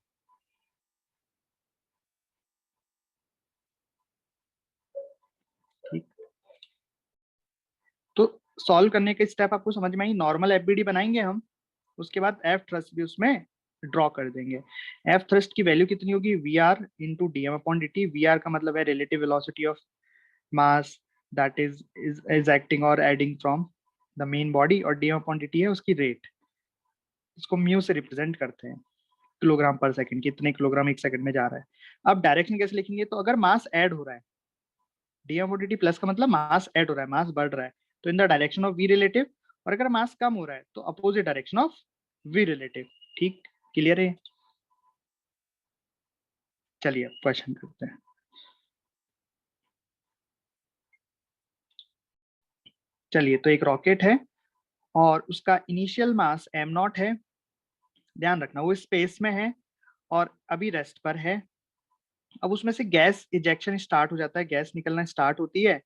ठीक, तो सॉल्व करने के स्टेप आपको समझ में आई। नॉर्मल एफबीडी बनाएंगे हम, उसके बाद एफ थ्रस्ट भी उसमें ड्रॉ कर देंगे। एफ थ्रस्ट की वैल्यू कितनी होगी, V R into dm/dt। V R का मतलब है relative velocity of mass that is acting or adding from the main body, और dm/dt है उसकी रेट, इसको म्यू से रिप्रेजेंट करते हैं, किलोग्राम पर सेकंड, कितने किलोग्राम एक सेकंड में जा रहा है। अब डायरेक्शन कैसे लिखेंगे, तो अगर मास ऐड हो रहा है, dm/dt प्लस का मतलब मास ऐड हो रहा है, मास बढ़ रहा है, तो in the direction of v relative, और अगर मास कम हो रहा है तो opposite direction of v relative. ठीक, क्लियर है? चलिए क्वेश्चन करते हैं। चलिए, तो एक रॉकेट है और उसका इनिशियल मास m0 है, ध्यान रखना वो स्पेस में है और अभी रेस्ट पर है। अब उसमें से गैस इजेक्शन स्टार्ट हो जाता है, गैस निकलना स्टार्ट होती है,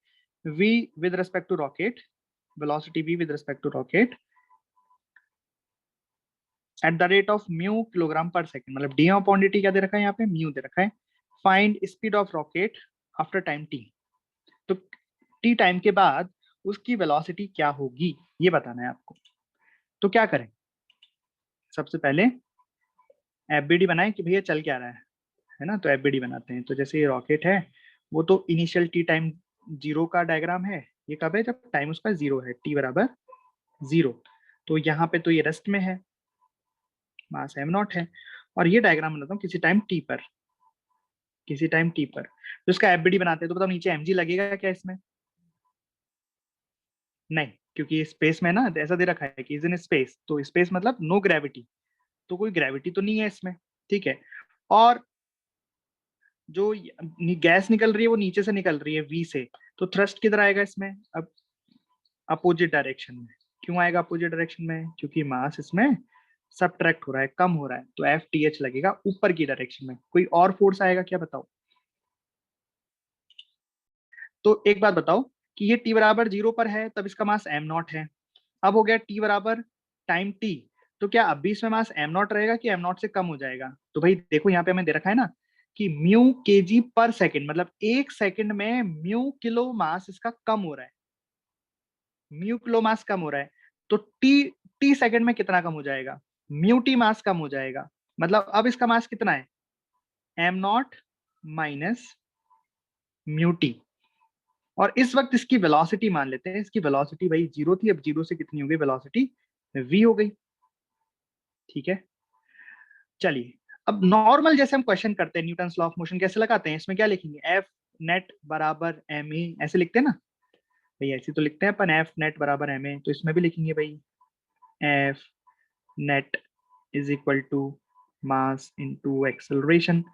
v with respect to rocket, velocity v with respect to rocket at the rate of mu kilogram per second, मतलब dm/dt क्या दे रखा है यहाँ पे, म्यू दे रखा है। Find speed of rocket after time t, तो t टाइम के बाद उसकी वेलोसिटी क्या होगी ये बताना है आपको। तो क्या करें, सबसे पहले एफबीडी बनाए कि भैया चल क्या रहा है ना, तो एफबीडी बनाते हैं। तो जैसे ये रॉकेट है, वो तो इनिशियल टी टाइम जीरो का डायग्राम है, ये कब है, जब टाइम उसका जीरो है, टी बराबर जीरो। तो यहाँ पे तो ये रेस्ट में है, मास m0 है, और ये डायग्राम बनाता हूँ किसी टाइम टी पर, किसी टाइम टी पर। तो इसका एफबीडी बनाते हैं, तो बताओ नीचे mg लगेगा क्या इसमें? नहीं, क्योंकि स्पेस में ना ऐसा दे रखा है कि इज इन स्पेस, तो स्पेस मतलब नो ग्रेविटी, तो कोई ग्रेविटी तो नहीं है इसमें। ठीक है, और जो गैस निकल रही है वो नीचे से निकल रही है वी से, तो थ्रस्ट किधर आएगा इसमें, अब अपोजिट डायरेक्शन में। क्यों आएगा अपोजिट डायरेक्शन में, क्योंकि मास इसमें सबट्रैक्ट हो रहा है, कम हो रहा है, तो एफ टी एच लगेगा ऊपर की डायरेक्शन में। कोई और फोर्स आएगा क्या, बताओ? तो एक बात बताओ कि ये टी बराबर जीरो पर है, तब इसका मास m0 है। अब हो गया टी बराबर टाइम टी, तो क्या अब भी इसमें मास m0 रहेगा कि m0 से कम हो जाएगा? तो भाई देखो यहाँ पे हमें दे रखा है ना कि म्यू केजी पर सेकंड, मतलब एक सेकंड में म्यू किलो मास इसका कम हो रहा है, म्यू किलो मास कम हो रहा है। तो टी टी सेकंड में कितना कम हो जाएगा, म्यू टी मास कम हो जाएगा। मतलब अब इसका मास कितना है, m0 माइनस म्यू टी। और इस वक्त इसकी वेलोसिटी मान लेते हैं, इसकी वेलोसिटी भाई जीरो थी, अब जीरो से कितनी हो गई वेलोसिटी, v हो गई। ठीक है, चलिए अब नॉर्मल जैसे हम क्वेश्चन करते हैं, न्यूटन लॉ ऑफ मोशन कैसे लगाते हैं, इसमें क्या लिखेंगे, एफ नेट बराबर एम ए, ऐसे लिखते हैं ना भाई, ऐसे तो लिखते हैं अपन, एफ नेट बराबर एम ए, तो इसमें भी लिखेंगे भाई F net is equal to mass into acceleration.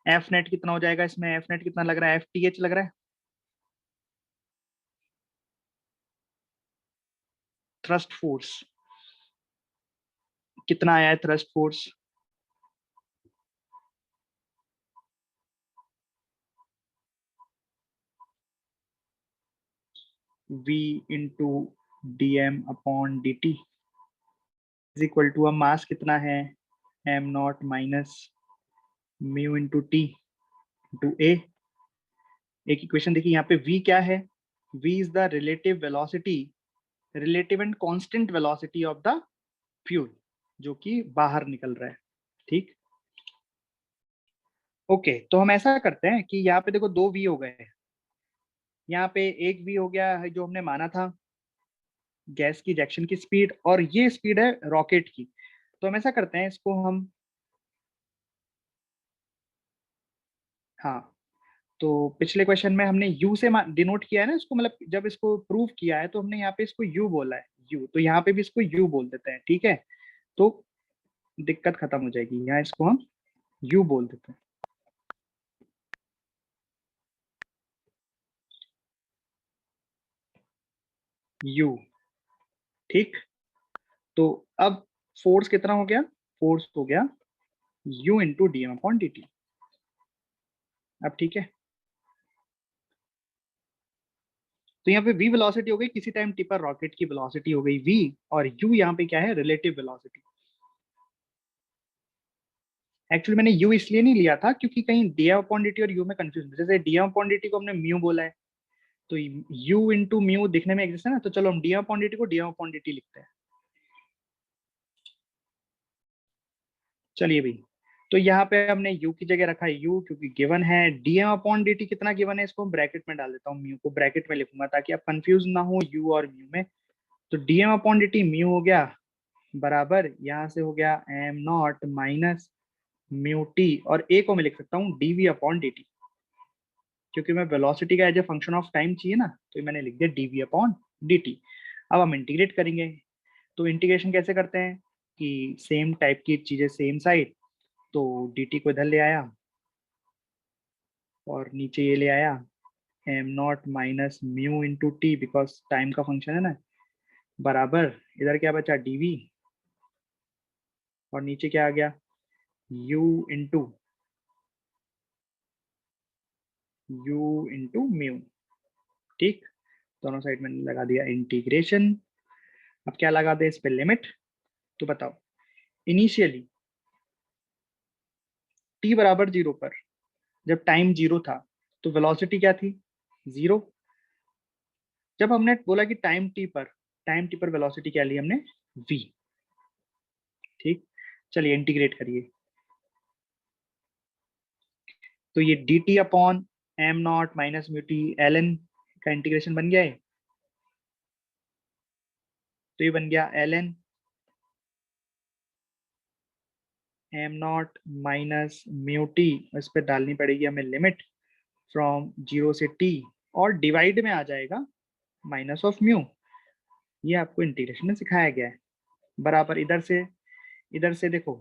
F net कितना हो जाएगा इसमें, एफ नेट कितना लग रहा है, एफ टी एच लग रहा है, थ्रस्ट फोर्स कितना आया है, thrust force v into D M upon D T is equal to, अब मास कितना है, M not minus mu into T into A. एक इक्वेशन देखिए यहाँ पे v क्या है, v is the relative velocity, relative and constant velocity of the fuel जो कि बाहर निकल रहा है। ठीक, ओके, तो हम ऐसा करते हैं कि यहाँ पे देखो दो v हो गए, यहाँ पे एक v हो गया है जो हमने माना था गैस की इजेक्शन की स्पीड, और ये स्पीड है रॉकेट की। तो हम ऐसा करते हैं, इसको हम, हाँ, तो पिछले क्वेश्चन में हमने u से डिनोट किया है ना इसको, मतलब जब इसको प्रूव किया है तो हमने यहाँ पे इसको u बोला है, u, तो यहाँ पे भी इसको u बोल देते हैं। ठीक है, तो दिक्कत खत्म हो जाएगी, यहाँ इसको हम u बोल देते हैं। u। ठीक, तो अब फोर्स कितना हो गया, फोर्स हो गया u into D M upon D T. अब ठीक है, तो यहाँ पे v वेलोसिटी हो गई किसी टाइम t पर रॉकेट की वेलोसिटी हो गई v, और u यहाँ पे क्या है, रिलेटिव वेलोसिटी। एक्चुअली मैंने u इसलिए नहीं लिया था क्योंकि कहीं dm अपॉन dt और u में कंफ्यूजन, जैसे dm अपॉन dt को हमने म्यू बोला है, तो u इंटू म्यू दिखने में एग्जिस्ट है ना, तो चलो हम dm अपॉन dt को dm अपॉन dt लिखते हैं। चलिए भाई, तो यहाँ पे हमने u की जगह रखा है u क्योंकि गिवन है, dm अपॉन dt कितना गिवन है, इसको ब्रैकेट में डाल देता हूँ, म्यू को ब्रैकेट में लिखूंगा ताकि आप कंफ्यूज ना हो u और म्यू में। तो dm अपॉन dt म्यू हो गया बराबर, यहाँ से हो गया m not minus mu T, और ए को मैं लिख सकता हूँ डीवी अपॉन डी टी, क्योंकि मैं वेलोसिटी का as a function of time चाहिए ना, तो मैंने लिख दिया डीवी अपॉन डी टी। अब हम इंटीग्रेट करेंगे, तो इंटीग्रेशन कैसे करते हैं कि सेम टाइप की चीजें सेम साइड, तो डी टी को इधर ले आया और नीचे ये ले आया am not minus mu into T, because time का फंक्शन है ना, बराबर इधर क्या बचा डीवी, और नीचे क्या आ गया u इंटू म्यू। ठीक, दोनों साइड में लगा दिया इंटीग्रेशन। अब क्या लगा दे इस पे, लिमिट। तो बताओ, इनिशियली t बराबर 0 पर, जब टाइम 0 था, तो वेलोसिटी क्या थी, 0। जब हमने बोला कि टाइम t पर वेलोसिटी क्या ली हमने, v। ठीक, चलिए इंटीग्रेट करिए, तो ये D T upon am not minus mu T L N का इंटीग्रेशन बन गया है, तो ये बन गया L N M not minus mu T, इस पर डालनी पड़ेगी हमें लिमिट फ्रॉम 0 से t, और डिवाइड में आ जाएगा माइनस ऑफ म्यू, ये आपको इंटीग्रेशन में सिखाया गया है। बराबर इधर से देखो,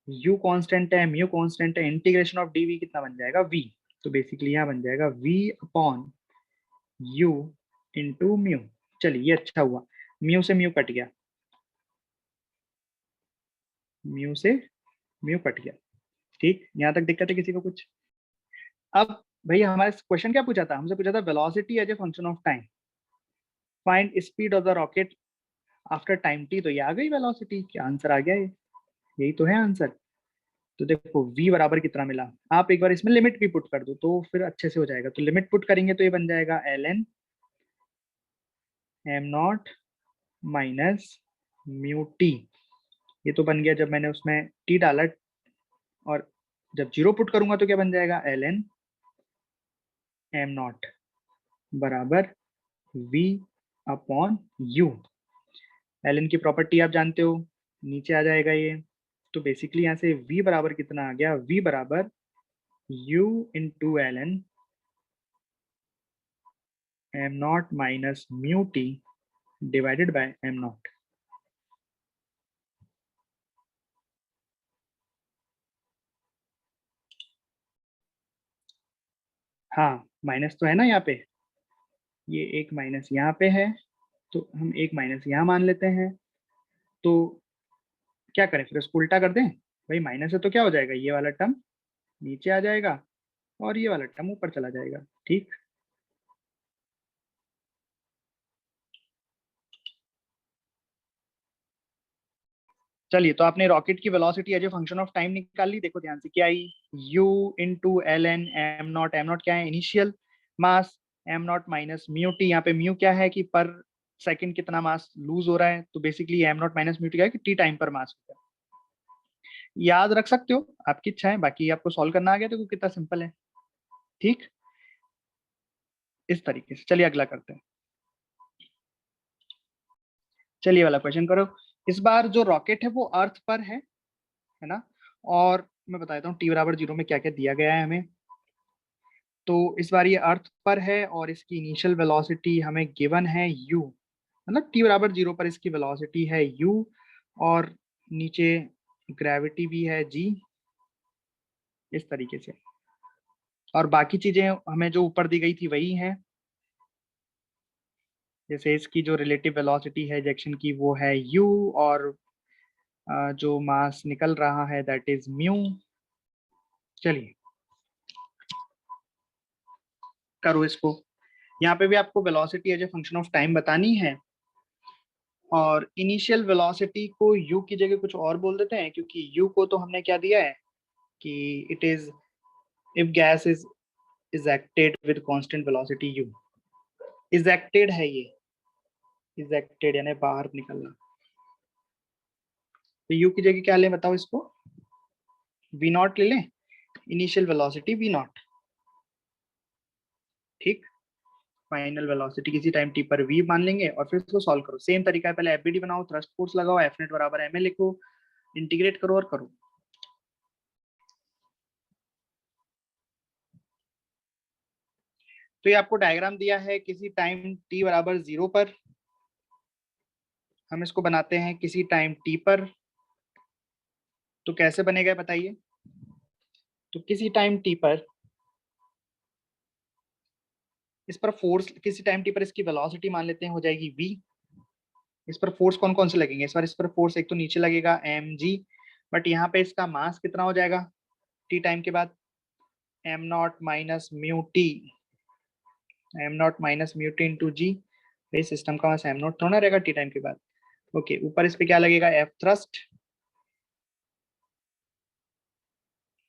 u कांस्टेंट है म्यू कांस्टेंट है, इंटीग्रेशन ऑफ dv कितना बन जाएगा v, तो बेसिकली यहाँ बन जाएगा v upon u into mu. चलिए ये अच्छा हुआ, म्यू से म्यू कट गया, म्यू से म्यू कट गया। ठीक, यहाँ तक दिक्कत है किसी को कुछ? अब भैया हमारे क्वेश्चन क्या पूछा था, हमसे पूछा था velocity as a function of time, find speed of the rocket after time T, तो ये आ गई वेलोसिटी, क्या आंसर आ गया ये, यही तो है आंसर। तो देखो v बराबर कितना मिला, आप एक बार इसमें लिमिट भी पुट कर दो तो फिर अच्छे से हो जाएगा, तो लिमिट पुट करेंगे तो ये बन जाएगा L N M not minus mu T, ये तो बन गया जब मैंने उसमें t डाला, और जब जीरो पुट करूंगा तो क्या बन जाएगा एल एन एम नॉट बराबर v upon u। L N की प्रॉपर्टी आप जानते हो, नीचे आ जाएगा ये, तो बेसिकली यहाँ से v बराबर कितना आ गया, v बराबर u into L N M not minus mu T divided by M naught. हाँ, माइनस तो है ना यहाँ पे, ये एक माइनस यहाँ पे है, तो हम एक माइनस यहाँ मान लेते हैं, तो क्या करें फिर, उसको उल्टा कर दें, भाई माइनस है तो क्या हो जाएगा, ये वाला टर्म नीचे आ जाएगा और ये वाला टर्म ऊपर चला जाएगा। ठीक, चलिए, तो आपने रॉकेट की velocity as a function of time निकाल ली, देखो ध्यान से क्या आई, u into L N M naught क्या है, initial mass, M not minus mu T, यहाँ पे म्यू क्या है कि पर सेकंड कितना मास लूज हो रहा है, तो basically am not minus mu T क्या है कि टी टाइम पर मास होता है। याद रख सकते हो, आपकी इच्छा है, बाकी आपको सॉल्व करना आ गया तो कितना सिंपल है। ठीक, इस तरीके से, चलिए अगला करते हैं। चलिए वाला क्वेश्चन करो। इस बार जो रॉकेट है वो अर्थ पर है ना, और मैं बता देता हूँ टी बराबर 0 में क्या क्या दिया गया है हमें। तो इस बार ये अर्थ पर है और इसकी इनिशियल वेलोसिटी हमें गिवन है u, मतलब टी बराबर 0 पर इसकी वेलोसिटी है u, और नीचे ग्रेविटी भी है g, इस तरीके से, और बाकी चीजें हमें जो ऊपर दी गई थी वही हैं। जैसे इसकी जो रिलेटिव वेलोसिटी है इजेक्शन की वो है u, और जो मास निकल रहा है दैट इज म्यू। चलिए करो इसको। यहाँ पे भी आपको velocity as a function of time बतानी है, और इनिशियल वेलोसिटी को u की जगह कुछ और बोल देते हैं, क्योंकि u को तो हमने क्या दिया है कि it is if gas is ejected with constant velocity u। Ejected है ये, इजेक्टेड यानी बाहर निकलना। तो u की जगह क्या लें बताओ इसको, v नॉट ले लें, इनिशियल वेलोसिटी v नॉट। ठीक, फाइनल वेलोसिटी किसी टाइम t पर v मान लेंगे और फिर इसको सॉल्व करो। सेम तरीका है, पहले एफबीडी बनाओ, थ्रस्ट फोर्स लगाओ, एफ नेट बराबर एम ए लिखो, इंटीग्रेट करो और करो। तो ये आपको डायग्राम दिया है किसी टाइम t बराबर 0 पर, हम इसको बनाते हैं किसी टाइम t पर। तो कैसे बनेगा बताइए। तो किसी टाइम t पर इस पर फोर्स, किसी टाइम t पर इसकी वेलोसिटी मान लेते हैं हो जाएगी v। इस पर फोर्स कौन कौन से लगेंगे, इस पर फोर्स एक तो नीचे लगेगा mg, बट यहाँ पे इसका मास कितना हो जाएगा t टाइम के बाद, m not minus mu T, M not minus mu T into G. System का मास एम नॉट थोड़ा रहेगा टी टाइम के बाद। ओके, ऊपर इस पे क्या लगेगा एफ थ्रस्ट,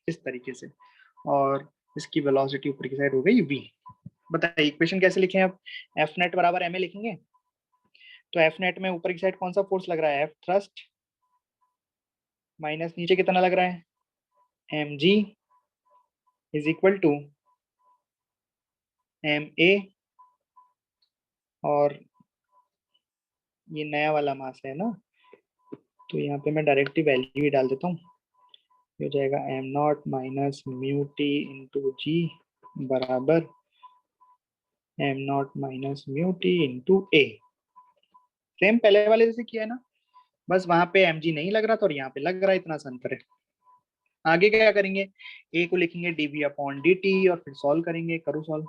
इस तरीके से, और इसकी वेलोसिटी ऊपर की साइड हो गई v। बताइए इक्वेशन कैसे लिखें अब, एफ नेट बराबर एम ए लिखेंगे। तो एफ नेट में ऊपर की साइड कौन सा फोर्स लग रहा है, एफ थ्रस्ट, माइनस नीचे कितना लग रहा है M G, is equal to M A, और ये नया वाला मास है ना, तो यहाँ पे मैं डायरेक्टली वैल्यू ही डाल देता हूँ। हो जाएगा m not minus mu T into g बराबर m not minus mu T into a. Same पहले वाले जैसे किया है ना, बस वहां पे एम जी नहीं लग रहा था और यहाँ पे लग रहा है, इतना सा अंतर है। आगे क्या करेंगे, ए को लिखेंगे डीवी अपॉन डी टी और फिर सॉल्व करेंगे। करो सॉल्व।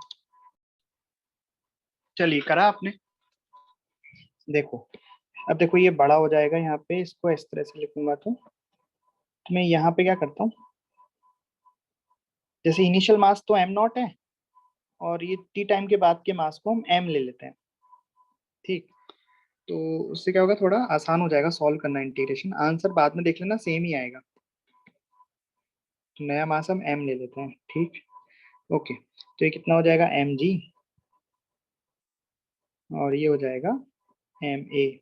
चलिए करा आपने, देखो अब देखो ये बड़ा हो जाएगा, यहाँ पे इसको इस तरह से लिखूंगा तो मैं यहाँ पे क्या करता हूँ, जैसे इनिशियल मास तो एम नॉट है, और ये टी टाइम के बाद के मास को हम एम ले लेते हैं। ठीक, तो उससे क्या होगा, थोड़ा आसान हो जाएगा सॉल्व करना, इंटीग्रेशन आंसर बाद में देख लेना सेम ही आएगा। तो नया मास हम एम ले लेते हैं। ठीक, ओके, तो ये कितना हो जाएगा एम जी, और ये हो जाएगा एम ए।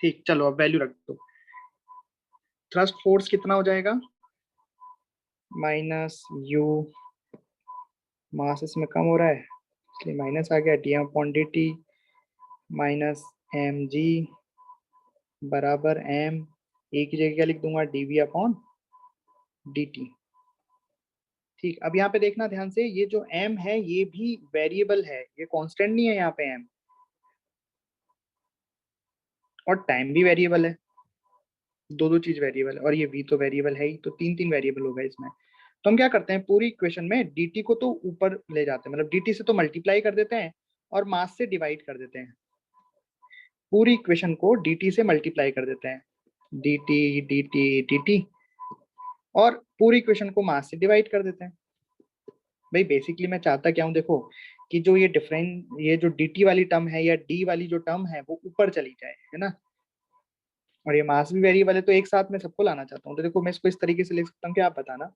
ठीक, चलो अब वैल्यू रख दो। थ्रस्ट फोर्स कितना हो जाएगा, माइनस यू, मास इसमें कम हो रहा है इसलिए माइनस आ गया, D M upon D T minus M G बराबर एम, ए की जगह क्या लिख दूंगा डीवी अपॉन डी टी। ठीक, अब यहाँ पे देखना ध्यान से, ये जो m है ये भी वेरिएबल है, ये कांस्टेंट नहीं है यहाँ पे m, और टाइम भी वेरिएबल है, दो दो चीज वेरिएबल है, और ये v तो वेरिएबल है ही, तो तीन तीन वेरिएबल होगा इसमें। तो हम क्या करते हैं, पूरी इक्वेशन में dt को तो ऊपर ले जाते हैं, मतलब dt से तो मल्टीप्लाई कर देते हैं और मास से डिवाइड कर देते हैं। पूरी इक्वेशन को dt से मल्टीप्लाई कर देते हैं, dt dt dt, और पूरी इक्वेशन को मास से डिवाइड कर देते हैं। भाई बेसिकली मैं चाहता क्या हूँ, देखो कि जो ये डिफरेंट, ये जो dt वाली टर्म है या d वाली जो टर्म है वो ऊपर चली जाए, है ना, और ये मास भी वेरिएबल है, तो एक साथ में सबको लाना चाहता हूँ। तो देखो मैं इसको इस तरीके से लिख सकता हूँ कि आप बताना,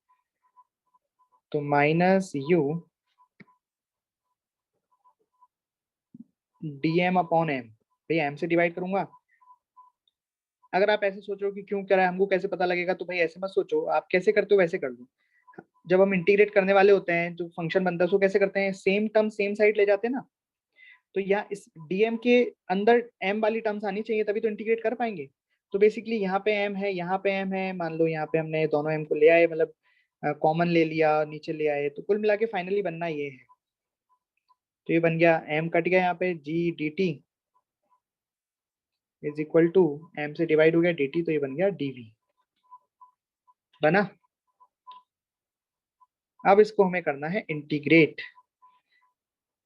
तो minus U D M upon M, भाई एम से डिवाइड करूंगा। अगर आप ऐसे सोच रहे हो कि क्यों करा है, हमको कैसे पता लगेगा, तो भाई ऐसे मत सोचो, आप कैसे करते हो वैसे कर दो। जब हम इंटीग्रेट करने वाले होते हैं, जो फंक्शन बनता है उसको कैसे करते हैं, सेम टर्म सेम साइड ले जाते हैं ना, तो यहाँ इस डीएम के अंदर एम वाली टर्म्स आनी चाहिए, तभी तो इंटीग्रेट कर पाएंगे। तो बेसिकली यहाँ पे एम है, यहाँ पे एम है, मान लो यहाँ पे हमने दोनों एम को ले आए, मतलब कॉमन ले लिया, नीचे ले आए, तो कुल मिला के फाइनली बनना ये है। तो ये बन गया, एम कट गया यहाँ पे, G D T is equal to M से डिवाइड हो गया डी टी, तो ये बन गया डीवी। बना। अब इसको हमें करना है इंटीग्रेट,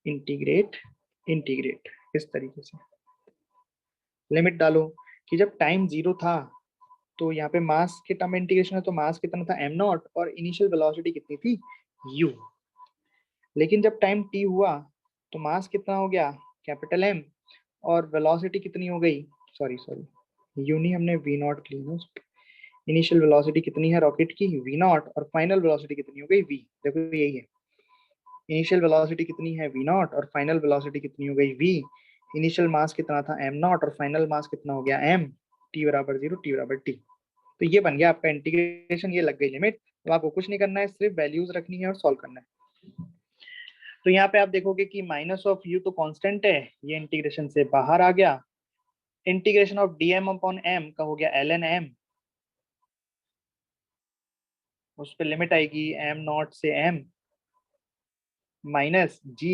इंटीग्रेट, इंटीग्रेट इस तरीके से। लिमिट डालो कि जब टाइम 0 था तो यहाँ पे मास के टर्म में इंटीग्रेशन है, तो मास कितना था m नॉट और इनिशियल वेलोसिटी कितनी थी u। लेकिन जब टाइम t हुआ तो मास कितना हो गया कैपिटल M और वेलोसिटी कितनी हो गई, सॉरी सॉरी u नहीं, हमने v नॉट ली ना। इनिशियल वेलोसिटी कितनी है रॉकेट की v नॉट और फाइनल वेलोसिटी कितनी हो गई v। देखो यही है, इनिशियल वेलोसिटी कितनी है v नॉट और फाइनल वेलोसिटी कितनी हो गई v। इनिशियल मास कितना था m नॉट और फाइनल मास कितना हो गया m, t बराबर 0 t बराबर t। तो ये बन गया आपका इंटीग्रेशन, ये लग गई लिमिट। तो आपको कुछ नहीं करना है, सिर्फ वैल्यूज रखनी है और सॉल्व करना है। तो यहाँ पे आप देखोगे कि माइनस ऑफ यू तो कांस्टेंट है, ये इंटीग्रेशन से बाहर आ गया। Integration of dm upon m का हो गया ln m, उस पर लिमिट आएगी m नॉट से m माइनस g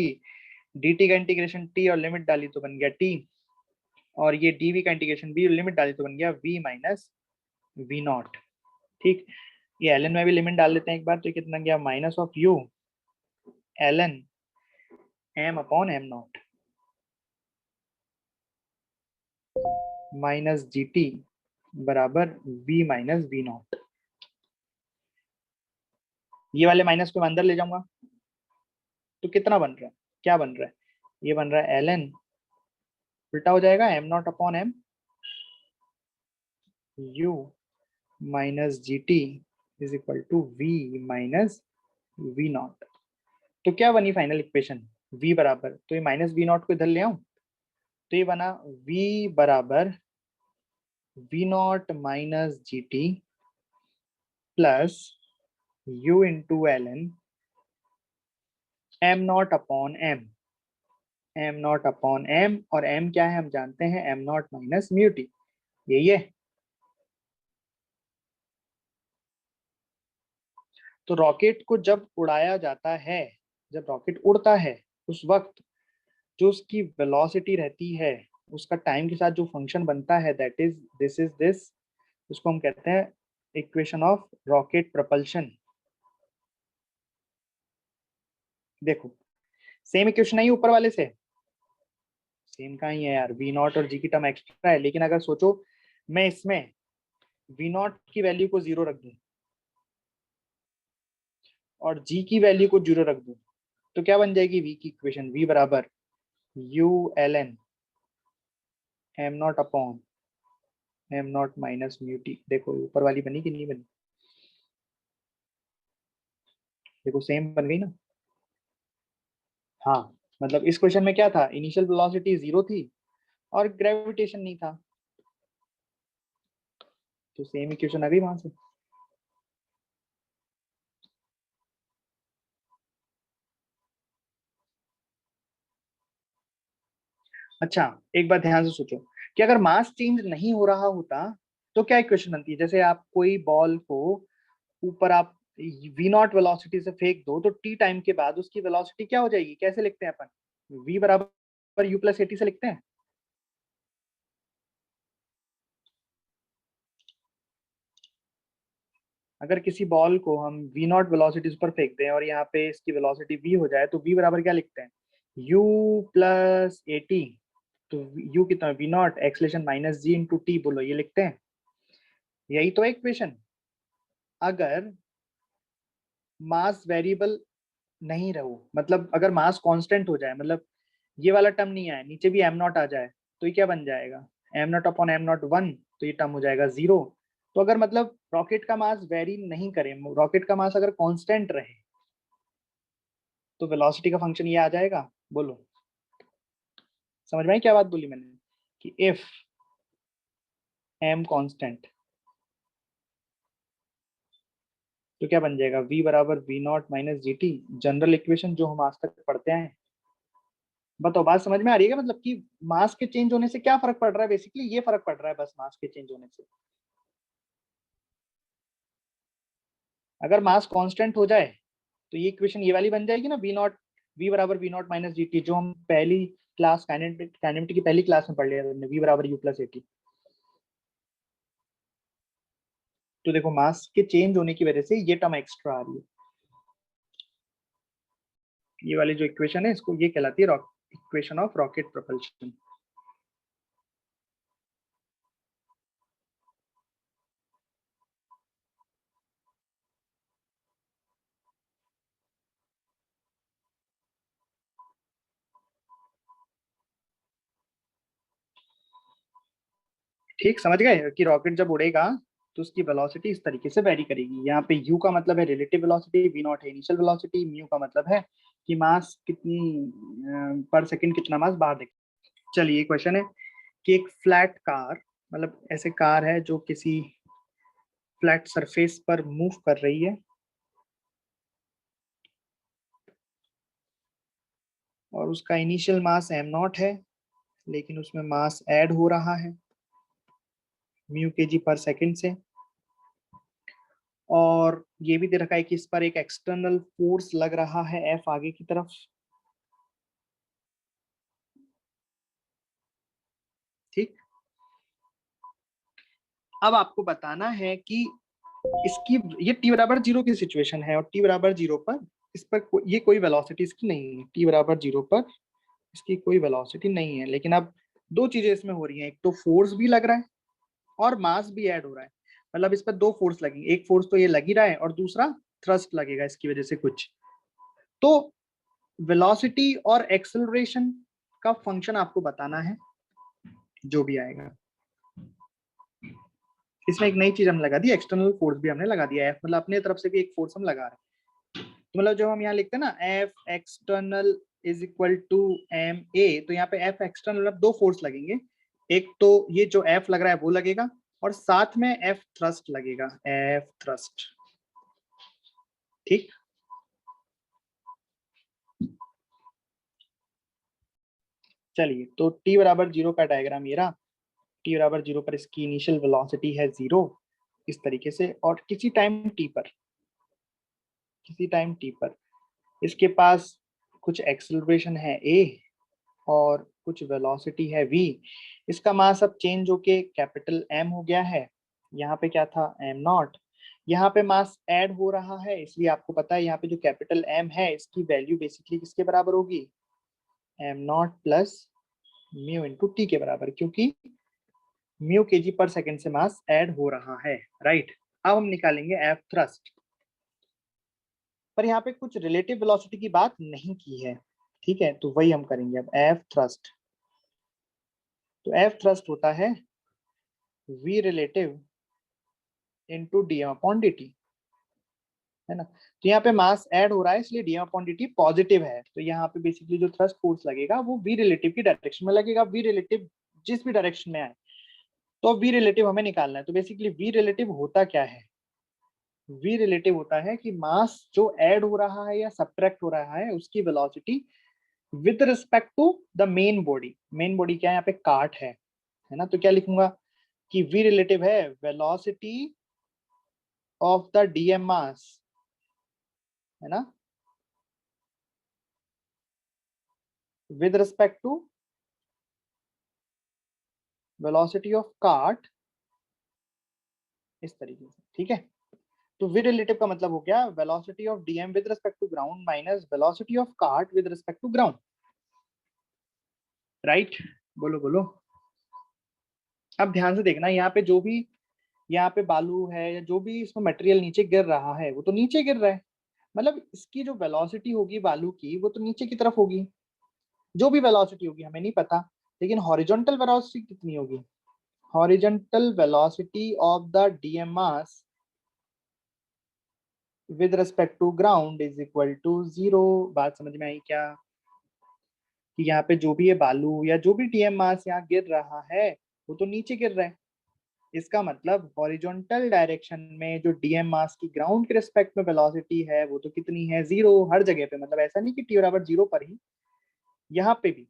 dt का इंटीग्रेशन t और लिमिट डाली तो बन गया t, और ये dv का इंटीग्रेशन v और लिमिट डाली तो बन गया v माइनस v नॉट। ठीक, ये ln में भी लिमिट डाल लेते हैं एक बार, तो कितना गया minus of u ln m upon m not minus G T बराबर v माइनस v नॉट। ये वाले माइनस को मैं अंदर ले जाऊंगा तो कितना बन रहा है, क्या बन रहा है, ये बन रहा है ln, उल्टा हो जाएगा m not upon m u minus G T is equal to v minus v naught. तो क्या बनी फाइनल इक्वेशन, v बराबर, तो ये माइनस v नॉट को इधर ले आऊं तो ये बना v बराबर v not minus G T plus u into ln m not upon m, m not upon m, और m क्या है हम जानते हैं m not minus mu T, यही है। तो रॉकेट को जब उड़ाया जाता है, जब रॉकेट उड़ता है उस वक्त जो उसकी वेलोसिटी रहती है, उसका टाइम के साथ जो फंक्शन बनता है, that is this is this, उसको हम कहते हैं इक्वेशन ऑफ रॉकेट प्रपल्शन। देखो सेम इक्वेशन नहीं ऊपर वाले से, सेम का ही है यार, वी नॉट और जी की टर्म एक्स्ट्रा है, लेकिन अगर सोचो मैं इसमें वी नॉट की वैल्यू को 0 रख दूं और जी की वैल्यू को 0 रख दूं, तो क्या बन जाएगी वी की इक्वेशन, वी बराबर U L N M naught upon am not minus mu T. देखो ऊपर वाली बनी कि नहीं बनी, देखो सेम बन गई ना। हाँ, मतलब इस क्वेश्चन में क्या था, इनिशियल वेलोसिटी 0 थी और ग्रेविटेशन नहीं था, तो सेम इक्वेशन आ गई वहां से। अच्छा एक बात ध्यान से सोचो कि अगर मास चेंज नहीं हो रहा होता तो क्या इक्वेशन बनती है, जैसे आप कोई बॉल को ऊपर आप वी नॉट वेलोसिटी से फेंक दो तो टी टाइम के बाद उसकी वेलोसिटी क्या हो जाएगी, कैसे लिखते हैं अपन, वी बराबर यू प्लस एटी से लिखते हैं। अगर किसी बॉल को हम वी नॉट वेलोसिटी पर फेंक दें और यहाँ पे इसकी वेलोसिटी वी हो जाए तो वी बराबर क्या लिखते हैं, यू प्लस एटी। तो यू कितना, V naught acceleration minus G into T, बोलो ये लिखते हैं, यही तो है इक्वेशन। अगर मास वेरिएबल नहीं रहो, मतलब अगर मास कांस्टेंट हो जाए, मतलब ये वाला टर्म नहीं आए, नीचे भी एम नॉट आ जाए, तो ये क्या बन जाएगा m naught upon am not one, तो ये टर्म हो जाएगा 0। तो अगर मतलब रॉकेट का मास वेरी नहीं करे, रॉकेट का मास अगर कांस्टेंट रहे तो वेलोसिटी का फंक्शन ये आ जाएगा, बोलो समझ में आई क्या बात बोली मैंने, कि इफ एम कांस्टेंट तो क्या बन जाएगा v बराबर V naught minus G T, general equation जो हम आज तक पढ़ते हैं। बताओ बात समझ में आ रही है क्या? मतलब कि मास के चेंज होने से क्या फर्क पड़ रहा है, बेसिकली ये फर्क पड़ रहा है बस मास के चेंज होने से। अगर मास कांस्टेंट हो जाए तो ये इक्वेशन ये वाली बन जाएगी ना, वी नॉट, वी बराबर V naught minus G T, जो हम पहली क्लास काइनेमेटिक की पहली क्लास में पढ़ लिया था, वी बराबर यू प्लस एटी। तो देखो मास के चेंज होने की वजह से ये टर्म एक्स्ट्रा आ रही है। ये वाली जो इक्वेशन है इसको ये कहलाती है इक्वेशन ऑफ रॉकेट प्रोपल्शन। ठीक समझ गए कि रॉकेट जब उड़ेगा तो उसकी वेलोसिटी इस तरीके से वेरी करेगी। यहाँ पे u का मतलब है रिलेटिव वेलोसिटी, v नॉट है इनिशियल वेलोसिटी, म्यू का मतलब है कि मास कितनी पर सेकंड कितना मास बाहर देगा। चलिए क्वेश्चन है कि एक फ्लैट कार, मतलब ऐसे कार है जो किसी फ्लैट सरफेस पर मूव कर रही है और उसका इनिशियल मास m नॉट है, लेकिन उसमें मास ऐड हो रहा है म्यू के जी पर सेकंड से, और ये भी दे रखा है कि इस पर एक एक्सटर्नल फोर्स लग रहा है F आगे की तरफ। ठीक, अब आपको बताना है कि इसकी ये t बराबर 0 की सिचुएशन है और t बराबर 0 पर इस पर ये कोई वेलोसिटी इसकी नहीं है, t बराबर 0 पर इसकी कोई वेलोसिटी नहीं है। लेकिन अब दो चीजें इसमें हो रही हैं, एक तो फोर्स भी लग रहा है और मास भी ऐड हो रहा है। मतलब इस पर दो फोर्स लगेंगे, एक फोर्स तो ये लग ही रहा है और दूसरा थ्रस्ट लगेगा इसकी वजह से कुछ। तो वेलोसिटी और एक्सेलरेशन का फंक्शन आपको बताना है जो भी आएगा। इसमें एक नई चीज हमने लगा दी, एक्सटर्नल फोर्स भी हमने लगा दिया है, मतलब अपने तरफ से भी एक फोर्स हम लगा रहे हैं। तो मतलब जो हम यहाँ लिखते हैं ना F external is equal to M A, तो यहाँ पे एफ एक्सटर्नल मतलब दो फोर्स लगेंगे, एक तो ये जो एफ लग रहा है वो लगेगा और साथ में एफ थ्रस्ट लगेगा, एफ थ्रस्ट। ठीक, चलिए तो t बराबर 0 का डायग्राम ये रहा। t बराबर 0 पर इसकी इनिशियल वेलोसिटी है 0 इस तरीके से, और किसी टाइम t पर इसके पास कुछ एक्सेलरेशन है a और कुछ वेलोसिटी है v। इसका मास अब चेंज होके कैपिटल M हो गया है, यहाँ पे क्या था m नॉट, यहाँ पे मास ऐड हो रहा है, इसलिए आपको पता है यहाँ पे जो कैपिटल M है इसकी वैल्यू बेसिकली किसके बराबर होगी, m not plus mu into T के बराबर, क्योंकि म्यू केजी पर सेकंड से मास ऐड हो रहा है। राइट, अब हम निकालेंगे एफ थ्रस्ट, पर यहाँ पे कुछ रिलेटिव वेलोसिटी की बात नहीं की है। ठीक है, तो वही हम करेंगे अब एफ थ्रस्ट। तो एफ थ्रस्ट होता है v relative into D M upon D T, है ना। तो यहाँ पे मास ऐड हो रहा है इसलिए d M upon D t positive है, तो यहाँ पे बेसिकली जो थ्रस्ट फोर्स लगेगा वो v रिलेटिव की डायरेक्शन में लगेगा, v रिलेटिव जिस भी डायरेक्शन में आए। तो v रिलेटिव हमें निकालना है, तो बेसिकली v रिलेटिव होता क्या है, v रिलेटिव होता है कि मास जो ऐड हो रहा है या सब्ट्रैक्ट हो रहा है उसकी velocity with respect to the main body. Main body क्या है, यहाँ पे काट है ना। तो क्या लिखूंगा कि v रिलेटिव है velocity of the dm mass, है ना, with respect to velocity of cart, इस तरीके से। ठीक है, तो v रिलेटिव का मतलब हो गया velocity of DM with respect to ground minus velocity of cart with respect to ground. Right, बोलो बोलो। अब ध्यान से देखना, यहाँ पे जो भी यहाँ पे बालू है या जो भी इसमें मटेरियल नीचे गिर रहा है वो तो नीचे गिर रहा है, मतलब इसकी जो वेलोसिटी होगी बालू की वो तो नीचे की तरफ होगी। जो भी वेलोसिटी होगी हमें नहीं पता, लेकिन हॉरिजॉन्टल वेलोसिटी कितनी होगी, horizontal velocity of the dm mass with respect to ground is equal to 0। बात समझ में आई क्या, कि यहाँ पे जो भी ये बालू या जो भी डीएम मास यहाँ गिर रहा है वो तो नीचे गिर रहा है। इसका मतलब हॉरिजॉन्टल डायरेक्शन में जो डीएम मास की ग्राउंड के रिस्पेक्ट में वेलोसिटी है वो तो कितनी है, 0 हर जगह पे। मतलब ऐसा नहीं कि टी बराबर 0 पर ही, यहाँ पे भी।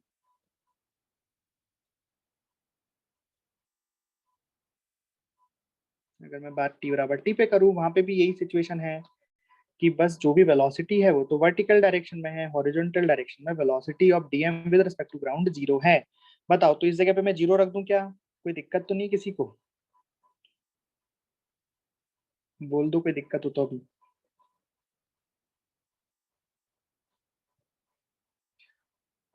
अगर मैं बात टी बराबर टी पे करूँ वहां पे भी यही सिचुएशन है कि बस जो भी वेलोसिटी है वो तो वर्टिकल डायरेक्शन में है, हॉरिजॉन्टल डायरेक्शन में velocity of DM with respect to ground 0 है। बताओ तो इस जगह पे मैं 0 रख दूं क्या, कोई दिक्कत तो नहीं किसी को, बोल दो कोई दिक्कत हो तो अभी।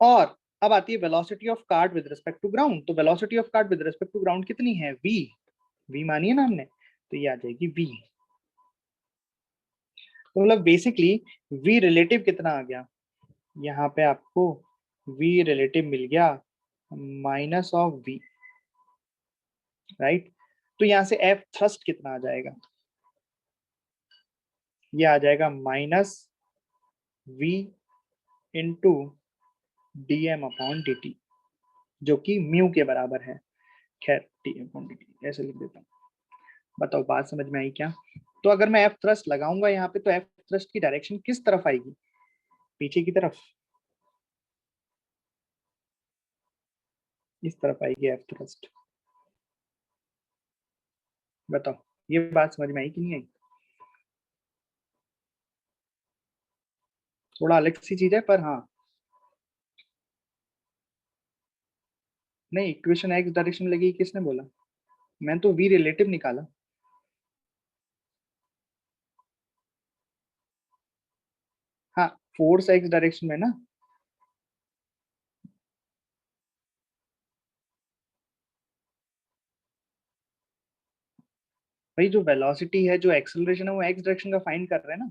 और अब आती है velocity of cart with respect to ground. तो velocity of cart with respect to ground कितनी है, v मानिए ना हमने, तो ये आ जाएगी v। तो मतलब बेसिकली v रिलेटिव कितना आ गया, यहाँ पे आपको v रिलेटिव मिल गया माइनस ऑफ v, राइट। तो यहाँ से f थ्रस्ट कितना आ जाएगा, ये आ जाएगा minus v into D M upon D t, जो कि म्यू के बराबर है। खैर t m upon D t ऐसे लिख देता हूँ। बताओ बात समझ में आई क्या। तो अगर मैं एफ थ्रस्ट लगाऊंगा यहाँ पे, तो एफ थ्रस्ट की डायरेक्शन किस तरफ आएगी, पीछे की तरफ, इस तरफ आएगी एफ थ्रस्ट। बताओ ये बात समझ में आई कि नहीं आई। थोड़ा अलग सी चीज है पर हाँ। नहीं, इक्वेशन एक्स डायरेक्शन में लगी किसने बोला, मैंने तो वी रिलेटिव निकाला। हाँ, फोर्स एक्स डायरेक्शन में ना। भाई जो वेलोसिटी है, जो एक्सेलरेशन है, वो एक्स डायरेक्शन का फाइंड कर रहे हैं ना।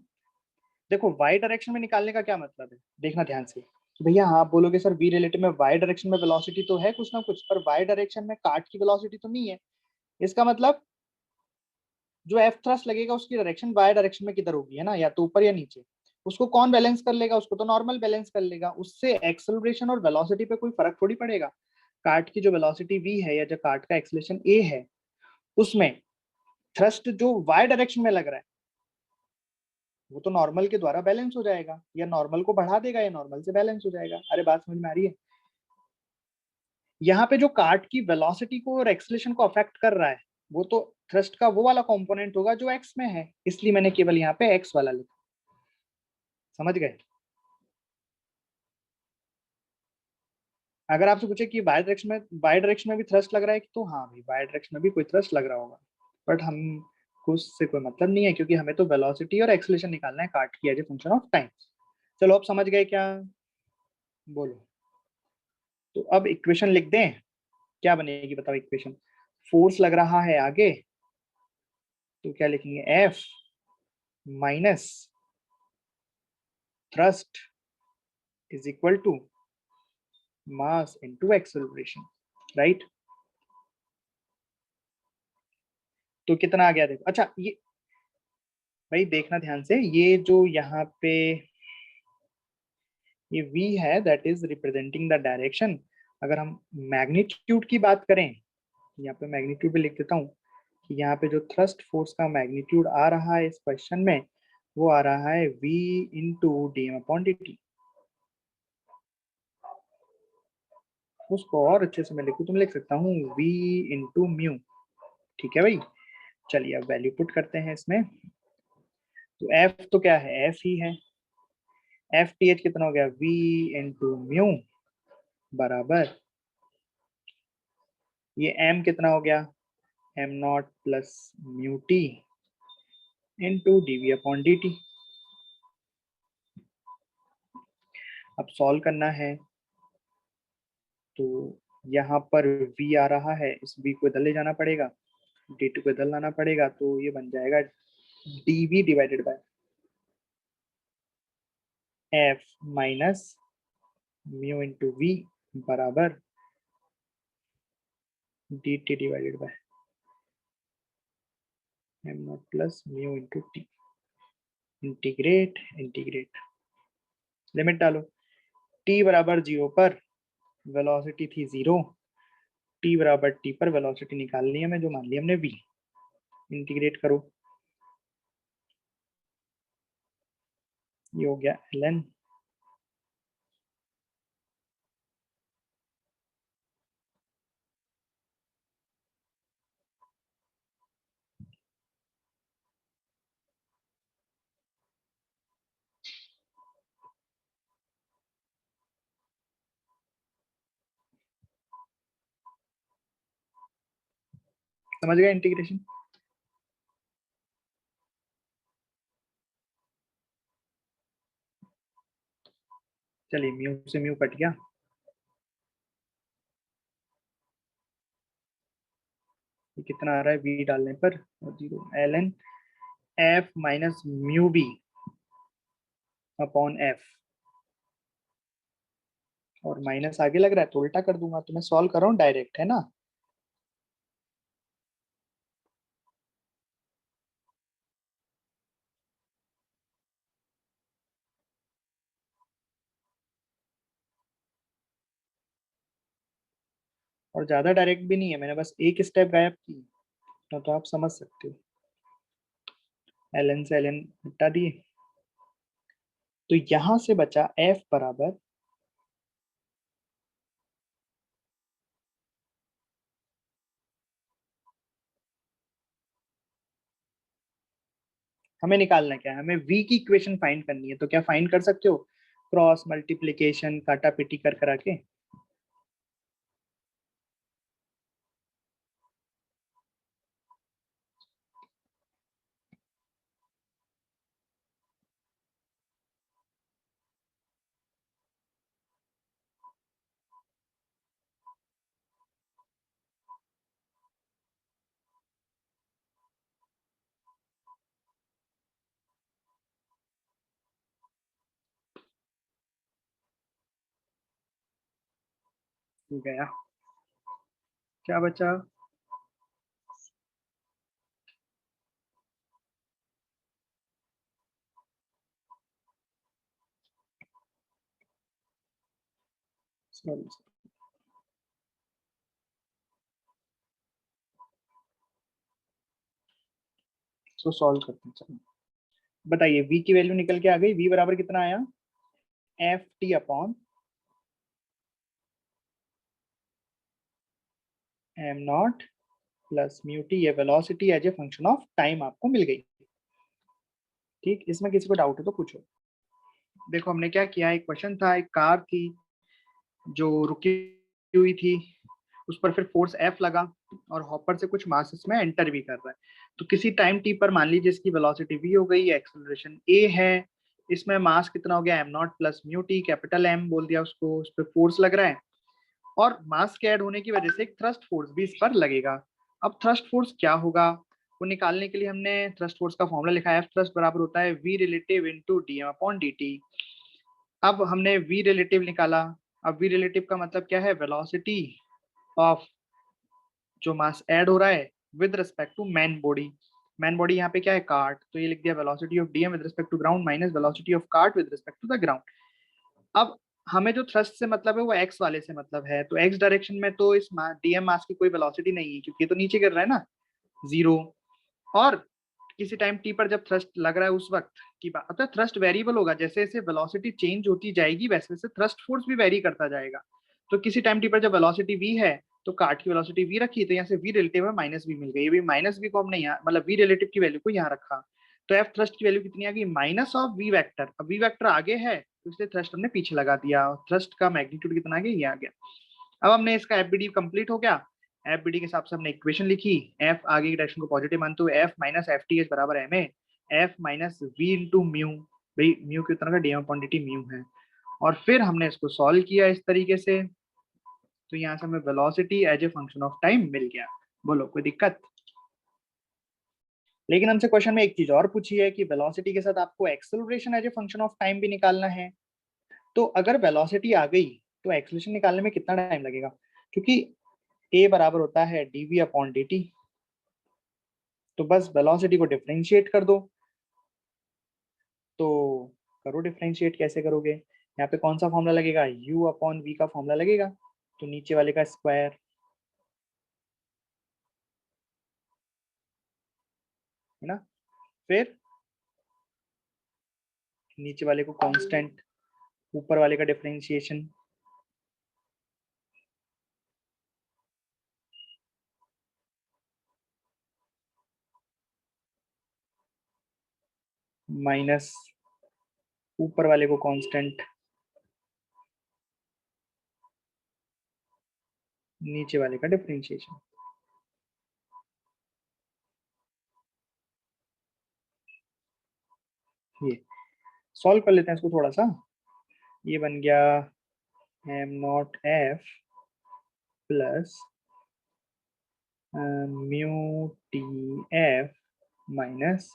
देखो वाई डायरेक्शन में निकालने का क्या मतलब है, देखना ध्यान से कि भैया हाँ, आप बोलोगे सर वी रिलेटिव में वाई डायरेक्शन में वेलोसिटी तो है कुछ ना कुछ, पर वाई डायरेक्शन में कार्ट की वेलोसिटी तो नहीं है। इसका मतलब जो एफ थ्रस्ट लगेगा उसकी डायरेक्शन वाई डायरेक्शन में किधर होगी, है ना, या तो ऊपर या नीचे। उसको कौन बैलेंस कर लेगा, उसको तो नॉर्मल बैलेंस कर लेगा। उससे एक्सेलरेशन और वेलोसिटी पे कोई फर्क थोड़ी पड़ेगा। कार्ट की जो वेलोसिटी वी है या जो कार्ट का एक्सेलरेशन ए है, उसमें थ्रस्ट जो वाई डायरेक्शन में लग रहा है वो तो नॉर्मल के द्वारा बैलेंस हो जाएगा, या नॉर्मल को बढ़ा देगा या नॉर्मल से बैलेंस हो जाएगा। अरे बात समझ में आ रही है। यहाँ पे जो कार्ट की वेलोसिटी को और एक्सेलरेशन को अफेक्ट कर रहा है, वो तो थ्रस्ट का वो वाला कंपोनेंट होगा जो एक्स में है, इसलिए मैंने केवल यहाँ पे एक्स वाला लिखा। समझ गए। अगर आपसे पूछे कि बाई डायरेक्शन में भी थ्रस्ट लग रहा है, तो हाँ भाई बाई डायरेक्शन में भी कोई थ्रस्ट लग रहा होगा, बट हम को उससे कोई मतलब नहीं है, क्योंकि हमें तो वेलोसिटी और एक्सेलरेशन निकालना है कार्ट की as a function of time. चलो अब समझ गए क्या, बोलो। तो अब इक्वेशन लिख दें, क्या बनेगी बताओ इक्वेशन। फोर्स लग रहा है आगे, तो क्या लिखेंगे, f minus thrust is equal to mass into acceleration, right. तो कितना आ गया देखो। अच्छा ये भाई देखना ध्यान से, ये जो यहाँ पे ये v है that is representing the direction. अगर हम मैग्नीट्यूड की बात करें, यहाँ पे मैग्नीट्यूड भी लिख देता हूँ कि यहाँ पे जो थ्रस्ट फोर्स का मैग्नीट्यूड आ रहा है इस क्वेश्चन में, वो आ रहा है v into D M upon D t. उसको और अच्छे से मैं लिखूँ तो मैं लिख सकता हूँ v इंटू म्यू। ठीक है भाई, चलिए अब वैल्यू पुट करते हैं इसमें। तो f तो क्या है, f ही है। एफ टी एच कितना हो गया, v इंटू म्यू बराबर, ये m कितना हो गया, m not plus mu T into D we upon D T. अब सॉल्व करना है, तो यहाँ पर v आ रहा है, इस v को इधर ले जाना पड़ेगा, dt को इधर लाना पड़ेगा, तो ये बन जाएगा dv divided by f minus mu into v बराबर dt divided by am not plus mu into t. Integrate integrate, limit डालो। t बराबर 0 पर वेलोसिटी थी 0, t बराबर t पर वेलोसिटी निकालनी है हमें, जो मान ली हमने v। इंटीग्रेट करो, ये हो गया ln। समझ गए इंटीग्रेशन। चलिए म्यू से म्यू कट गया, कितना आ रहा है v डालने पर, 0 ln f minus mu b upon f, और माइनस आगे लग रहा है तो उल्टा कर दूंगा, तो मैं सॉल्व कर रहा हूँ डायरेक्ट, है ना। और ज्यादा डायरेक्ट भी नहीं है, मैंने बस एक स्टेप गायब की, तो आप समझ सकते हो। ln से ln हटा दिए, तो यहां से बचा f बराबर, हमें निकालना क्या है, हमें v की इक्वेशन फाइंड करनी है। तो क्या फाइंड कर सकते हो, क्रॉस मल्टीप्लीकेशन काटा पीटी कर करा के। गया, क्या बचा, सॉरी, इसको सॉल्व करते हैं। चलो बताइए, v की वैल्यू निकल के आ गई, v बराबर कितना आया, f t upon am not plus mu T, ये velocity as a function of time आपको मिल गई। ठीक, इसमें किसी को डाउट है तो पूछो। देखो हमने क्या किया, एक क्वेश्चन था, एक कार थी जो रुकी हुई थी, उस पर फिर फोर्स F लगा और हॉपर से कुछ मास इसमें एंटर भी कर रहा है। तो किसी टाइम t पर मान लीजिए इसकी वेलोसिटी v हो गई, एक्सेलरेशन a है, इसमें मास कितना हो गया m not plus mu T, capital M बोल दिया उसको, उस पर फोर्स लग रहा है, और मास के ऐड होने की वजह से एक थ्रस्ट फोर्स भी इस पर लगेगा। अब थ्रस्ट फोर्स क्या होगा, वो निकालने के लिए हमने थ्रस्ट फोर्स का फॉर्मूला लिखा है, F थ्रस्ट बराबर होता है v relative into D M upon D T. अब हमने v रिलेटिव निकाला, अब v रिलेटिव का मतलब क्या है, वेलोसिटी ऑफ जो मास ऐड हो रहा है with respect to man body. Man body यहाँ पे क्या है, कार्ट, तो ये लिख दिया velocity of DM with respect to ground minus velocity of cart with respect to the ground. अब हमें जो थ्रस्ट से मतलब है वो एक्स वाले से मतलब है, तो एक्स डायरेक्शन में तो इस डीएम मास की कोई वेलोसिटी नहीं है क्योंकि ये तो नीचे गिर रहा है ना, जीरो। और किसी टाइम टी पर जब थ्रस्ट लग रहा है उस वक्त की बात, तो थ्रस्ट वेरिएबल होगा, जैसे जैसे वेलोसिटी चेंज होती जाएगी वैसे वैसे थ्रस्ट फोर्स भी वेरी करता जाएगा। तो किसी टाइम टी पर जब वेलोसिटी v है तो कार्ट की वेलोसिटी v रखी, तो यहाँ से v रिलेटिव है माइनस v मिल गई, ये भी माइनस v को हमने यहाँ मतलब v रिलेटिव की वैल्यू को यहाँ रखा, तो f थ्रस्ट की वैल्यू कितनी आ गई, माइनस ऑफ v वेक्टर। अब v वेक्टर आगे है तो इसलिए थ्रस्ट हमने पीछे लगा दिया, थ्रस्ट का मैग्नीट्यूड कितना आ गया, ये आ गया। अब हमने इसका एफ बी डी कंप्लीट हो गया, एफ बी डी के हिसाब से हमने इक्वेशन लिखी, एफ आगे की डायरेक्शन को पॉजिटिव मानते हुए f minus f t h बराबर M a, f minus v into mu, भाई म्यू कितना का d M upon D t mu है, और फिर हमने इसको सॉल्व किया इस तरीके से, तो यहाँ से हमें velocity as a function of time मिल गया। बोलो कोई दिक्कत। लेकिन हमसे क्वेश्चन में एक चीज और पूछी है कि वेलोसिटी के साथ आपको acceleration as a function of time भी निकालना है। तो अगर वेलोसिटी आ गई तो एक्सेलरेशन निकालने में कितना टाइम लगेगा, क्योंकि ए बराबर होता है dv अपॉन dt, तो बस वेलोसिटी को डिफरेंशिएट कर दो। तो करो डिफरेंशिएट, कैसे करोगे, यहाँ पे कौन सा फॉर्मूला लगेगा, u अपॉन v का फॉर्मूला लगेगा, तो नीचे वाले का स्क्वायर, है ना, फिर नीचे वाले को कांस्टेंट, ऊपर वाले का डिफरेंशिएशन, माइनस ऊपर वाले को कांस्टेंट, नीचे वाले का डिफरेंशिएशन। ये सॉल्व कर लेते हैं इसको थोड़ा सा, ये बन गया m not F plus mu T F minus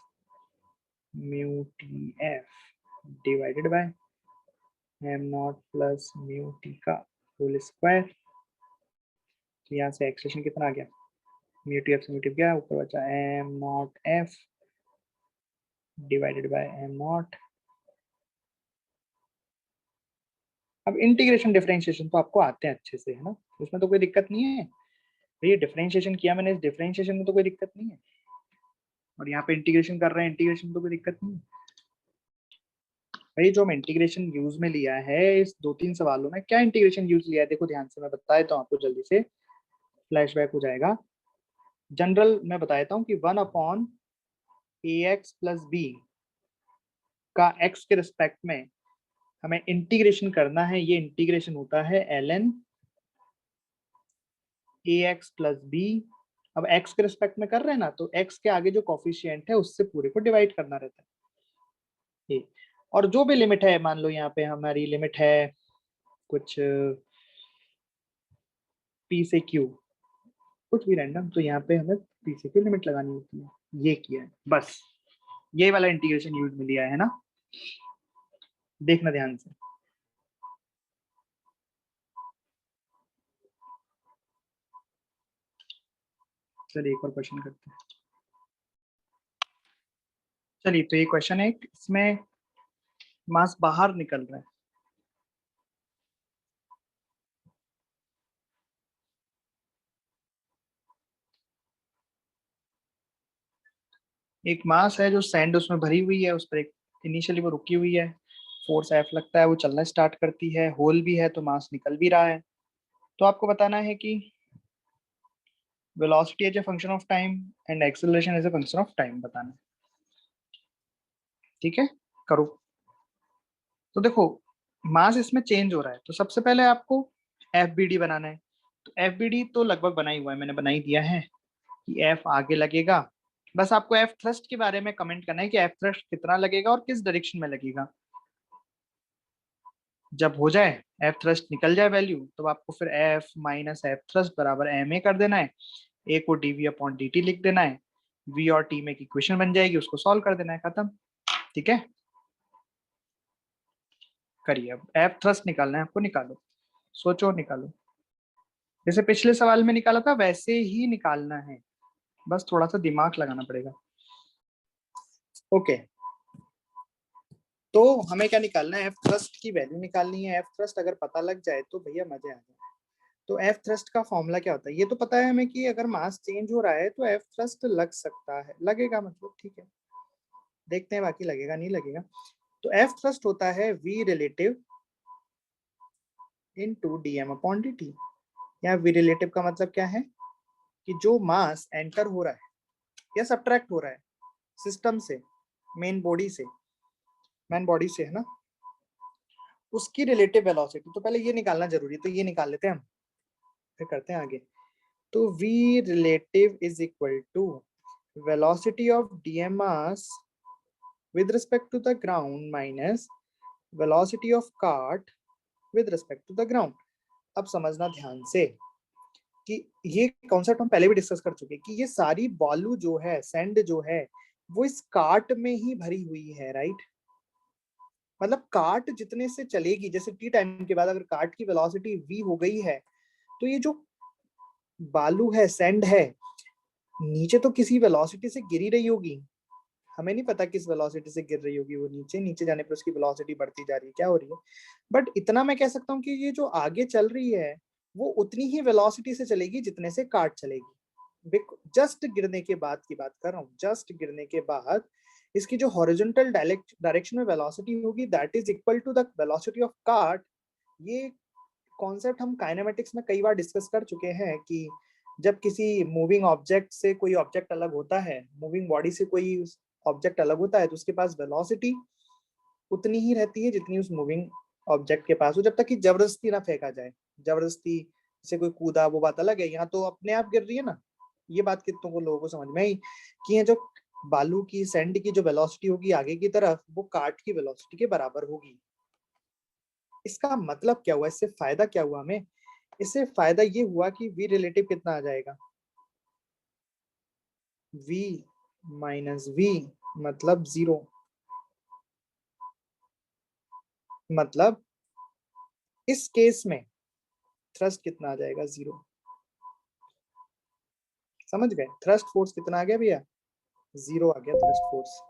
mu T F divided by am not plus mu T का होल स्क्वायर। तो यहाँ से एक्सप्रेशन कितना आ गया, म्यू टी एफ से म्यू टी गया, ऊपर बचा am not F divided by am not. अब इंटीग्रेशन डिफरेंशिएशन तो आपको आते हैं अच्छे से, है ना, उसमें तो कोई दिक्कत नहीं है। ये डिफरेंशिएशन किया मैंने, इस डिफरेंशिएशन में तो कोई दिक्कत नहीं है, और यहाँ पे इंटीग्रेशन कर रहे हैं, इंटीग्रेशन में तो कोई दिक्कत नहीं है। भाई जो हम इंटीग्रेशन यूज में लिया है इस 2-3 सवालों में, क्या इंटीग्रेशन यूज लिया है देखो ध्यान से, मैं बता देता हूँ आपको, जल्दी से फ्लैशबैक हो जाएगा। जनरल मैं बता देता हूँ कि 1/ax+b का x के रिस्पेक्ट में हमें इंटीग्रेशन करना है। ये इंटीग्रेशन होता है ln ax+b। अब x के रिस्पेक्ट में कर रहे हैं ना, तो x के आगे जो कॉफिशिएंट है उससे पूरे को डिवाइड करना रहता है ये। और जो भी लिमिट है, मान लो यहाँ पे हमारी लिमिट है कुछ p से q, कुछ भी रैंडम, तो यहाँ पे हमें p से q लिमिट लगानी होती है। ये किया है बस, ये वाला इंटीग्रेशन यूज में लिया है ना, देखना ध्यान से। चलिए एक और क्वेश्चन करते हैं। चलिए तो ये क्वेश्चन है, इसमें मास बाहर निकल रहा है, एक मास है जो सैंड उसमें भरी हुई है, उस पर एक इनिशियली वो रुकी हुई है, फोर्स एफ लगता है, वो चलना स्टार्ट करती है, होल भी है तो मास निकल भी रहा है। तो आपको बताना है कि velocity as a function of time and acceleration as a function of time बताना है। ठीक है, करो। तो देखो मास इसमें चेंज हो रहा है, तो सबसे पहले आपको एफ बी डी बनाना है। तो एफ बी डी तो लगभग बना ही हुआ है, मैंने बना ही दिया है कि एफ आगे लगेगा। बस आपको एफ थ्रस्ट के बारे में कमेंट करना है कि एफ थ्रस्ट कितना लगेगा और किस डायरेक्शन में लगेगा। जब हो जाए एफ थ्रस्ट निकल जाए वैल्यू, तो आपको फिर एफ माइनस एफ थ्रस्ट बराबर एम ए कर देना है, ए को डीवी अपॉन डी टी लिख देना है, वी और टी में एक इक्वेशन बन जाएगी, उसको सॉल्व कर देना है, खत्म। ठीक है, करिए। अब एफ थ्रस्ट निकालना है आपको, निकालो, सोचो, निकालो। जैसे पिछले सवाल में निकाला था वैसे ही निकालना है, बस थोड़ा सा दिमाग लगाना पड़ेगा। ओके, तो हमें क्या निकालना है, एफ थ्रस्ट की वैल्यू निकालनी है। एफ थ्रस्ट अगर पता लग जाए तो भैया मजे आ जाए। तो एफ थ्रस्ट का फॉर्मूला क्या होता है, ये तो पता है हमें कि अगर मास चेंज हो रहा है तो एफ थ्रस्ट लग सकता है, लगेगा मतलब, ठीक है, देखते हैं बाकी लगेगा नहीं लगेगा। तो एफ थ्रस्ट होता है we relative into dm upon dt। यहाँ वी रिलेटिव का मतलब क्या है कि जो मास एंटर हो रहा है या सब्ट्रैक्ट हो रहा है सिस्टम से, मेन बॉडी से, मेन बॉडी से, है ना, उसकी रिलेटिव वेलोसिटी। तो पहले ये निकालना जरूरी है, तो ये निकाल लेते हैं हम, फिर करते हैं आगे। तो v relative is equal to velocity of dm mass with respect to the ground minus velocity of cart with respect to the ground। अब समझना ध्यान से कि ये कॉन्सेप्ट हम पहले भी डिस्कस कर चुके हैं कि ये सारी बालू जो है, सैंड जो है, वो इस कार्ट में ही भरी हुई है, राइट। मतलब कार्ट जितने से चलेगी, जैसे टी टाइम के बाद अगर कार्ट की वेलोसिटी v हो गई है, तो ये जो बालू है, सैंड है, नीचे तो किसी वेलोसिटी से गिरी रही होगी, हमें नहीं पता किस वेलोसिटी से गिर रही होगी वो, नीचे नीचे जाने पर उसकी वेलोसिटी बढ़ती जा रही है, क्या हो रही है, बट इतना मैं कह सकता हूँ कि ये जो आगे चल रही है वो उतनी ही वेलोसिटी से चलेगी जितने से कार्ट चलेगी। जस्ट गिरने के बाद की बात कर रहा हूँ, जस्ट गिरने के बाद इसकी जो हॉरिजॉन्टल डायरेक्शन में वेलोसिटी होगी that is equal to the velocity of cart. ये कॉन्सेप्ट हम काइनेमेटिक्स में कई बार डिस्कस कर चुके हैं कि जब किसी मूविंग ऑब्जेक्ट से कोई ऑब्जेक्ट अलग होता है, मूविंग बॉडी से कोई ऑब्जेक्ट अलग होता है, तो उसके पास वेलोसिटी उतनी ही रहती है जितनी उस मूविंग ऑब्जेक्ट के पास हो, जब तक कि जबरदस्ती ना फेंका जाए। जबरदस्ती से कोई कूदा वो बात अलग है, यहाँ तो अपने आप गिर रही है ना। ये बात कितनों को लोगों को समझ में आई कि ये जो बालू की, सैंड की जो वेलोसिटी होगी आगे की तरफ, वो कार्ट की वेलोसिटी के बराबर होगी। इसका मतलब क्या हुआ, इससे फायदा क्या हुआ हमें, इससे फायदा ये हुआ कि वी रिलेटिव कितना आ जाएगा, v माइनस v मतलब 0, मतलब इस केस में थ्रस्ट कितना आ जाएगा, 0। समझ गए, थ्रस्ट फोर्स कितना आ गया भैया, 0 आ गया थ्रस्ट फोर्स।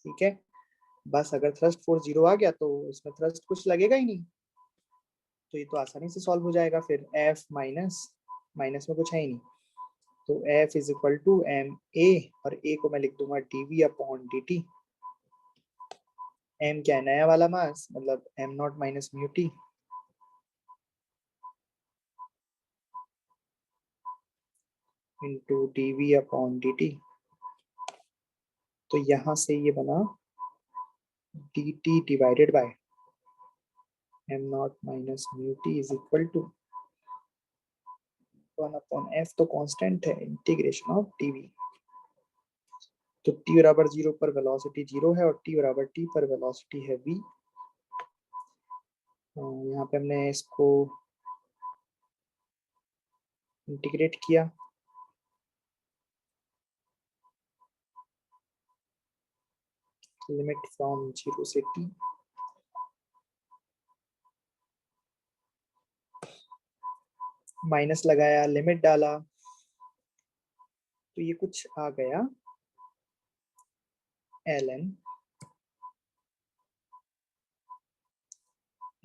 ठीक है, बस अगर थ्रस्ट फोर्स 0 आ गया तो इसमें थ्रस्ट कुछ लगेगा ही नहीं, तो ये तो आसानी से सॉल्व हो जाएगा। फिर F माइनस माइनस में कुछ है ही नहीं, तो F is equal to M A, और ए को मैं लिख दूंगा dv अपॉन dt। m क्या है, नया वाला मास, मतलब m not minus mu T into dv upon dt। तो यहां से ये बना dt divided by m not minus mu t is equal to 1 upon f, तो कांस्टेंट है, इंटीग्रेशन ऑफ dv। तो t बराबर 0 पर वेलोसिटी 0 है, और t बराबर t पर वेलोसिटी है v। यहाँ पे हमने इसको इंटीग्रेट किया, लिमिट फ्रॉम 0 से t, माइनस लगाया, लिमिट डाला, तो ये कुछ आ गया ln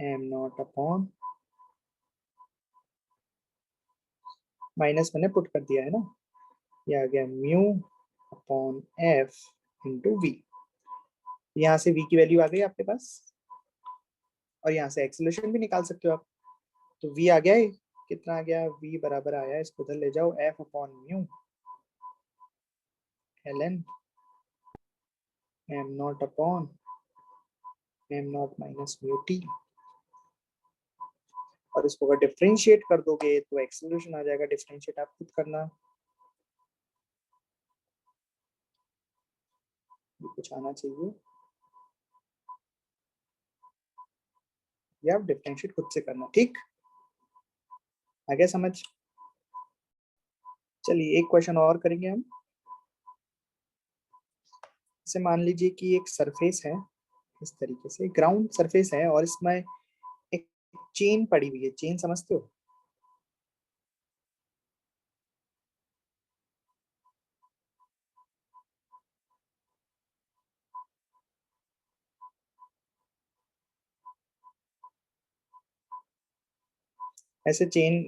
m not upon, minus मैंने पुट कर दिया है ना, ये आ गया mu upon f into v. यहाँ से v की वैल्यू आ गई आपके पास, और यहाँ से एक्सेलरेशन भी निकाल सकते हो आप। तो v आ गया है, कितना आ गया, v बराबर आया, इसको उधर ले जाओ, f upon mu ln m not upon m not minus mu T, और इसको अगर डिफरेंशिएट कर दोगे तो एक्सेलरेशन आ जाएगा, डिफरेंशिएट आप खुद करना, ये कुछ आना चाहिए, या आप डिफरेंशिएट खुद से करना। ठीक, आगे समझ। चलिए एक क्वेश्चन और करेंगे हम। जैसे मान लीजिए कि एक सरफेस है, इस तरीके से ग्राउंड सरफेस है, और इसमें एक चेन पड़ी हुई है, चेन समझते हो, ऐसे चेन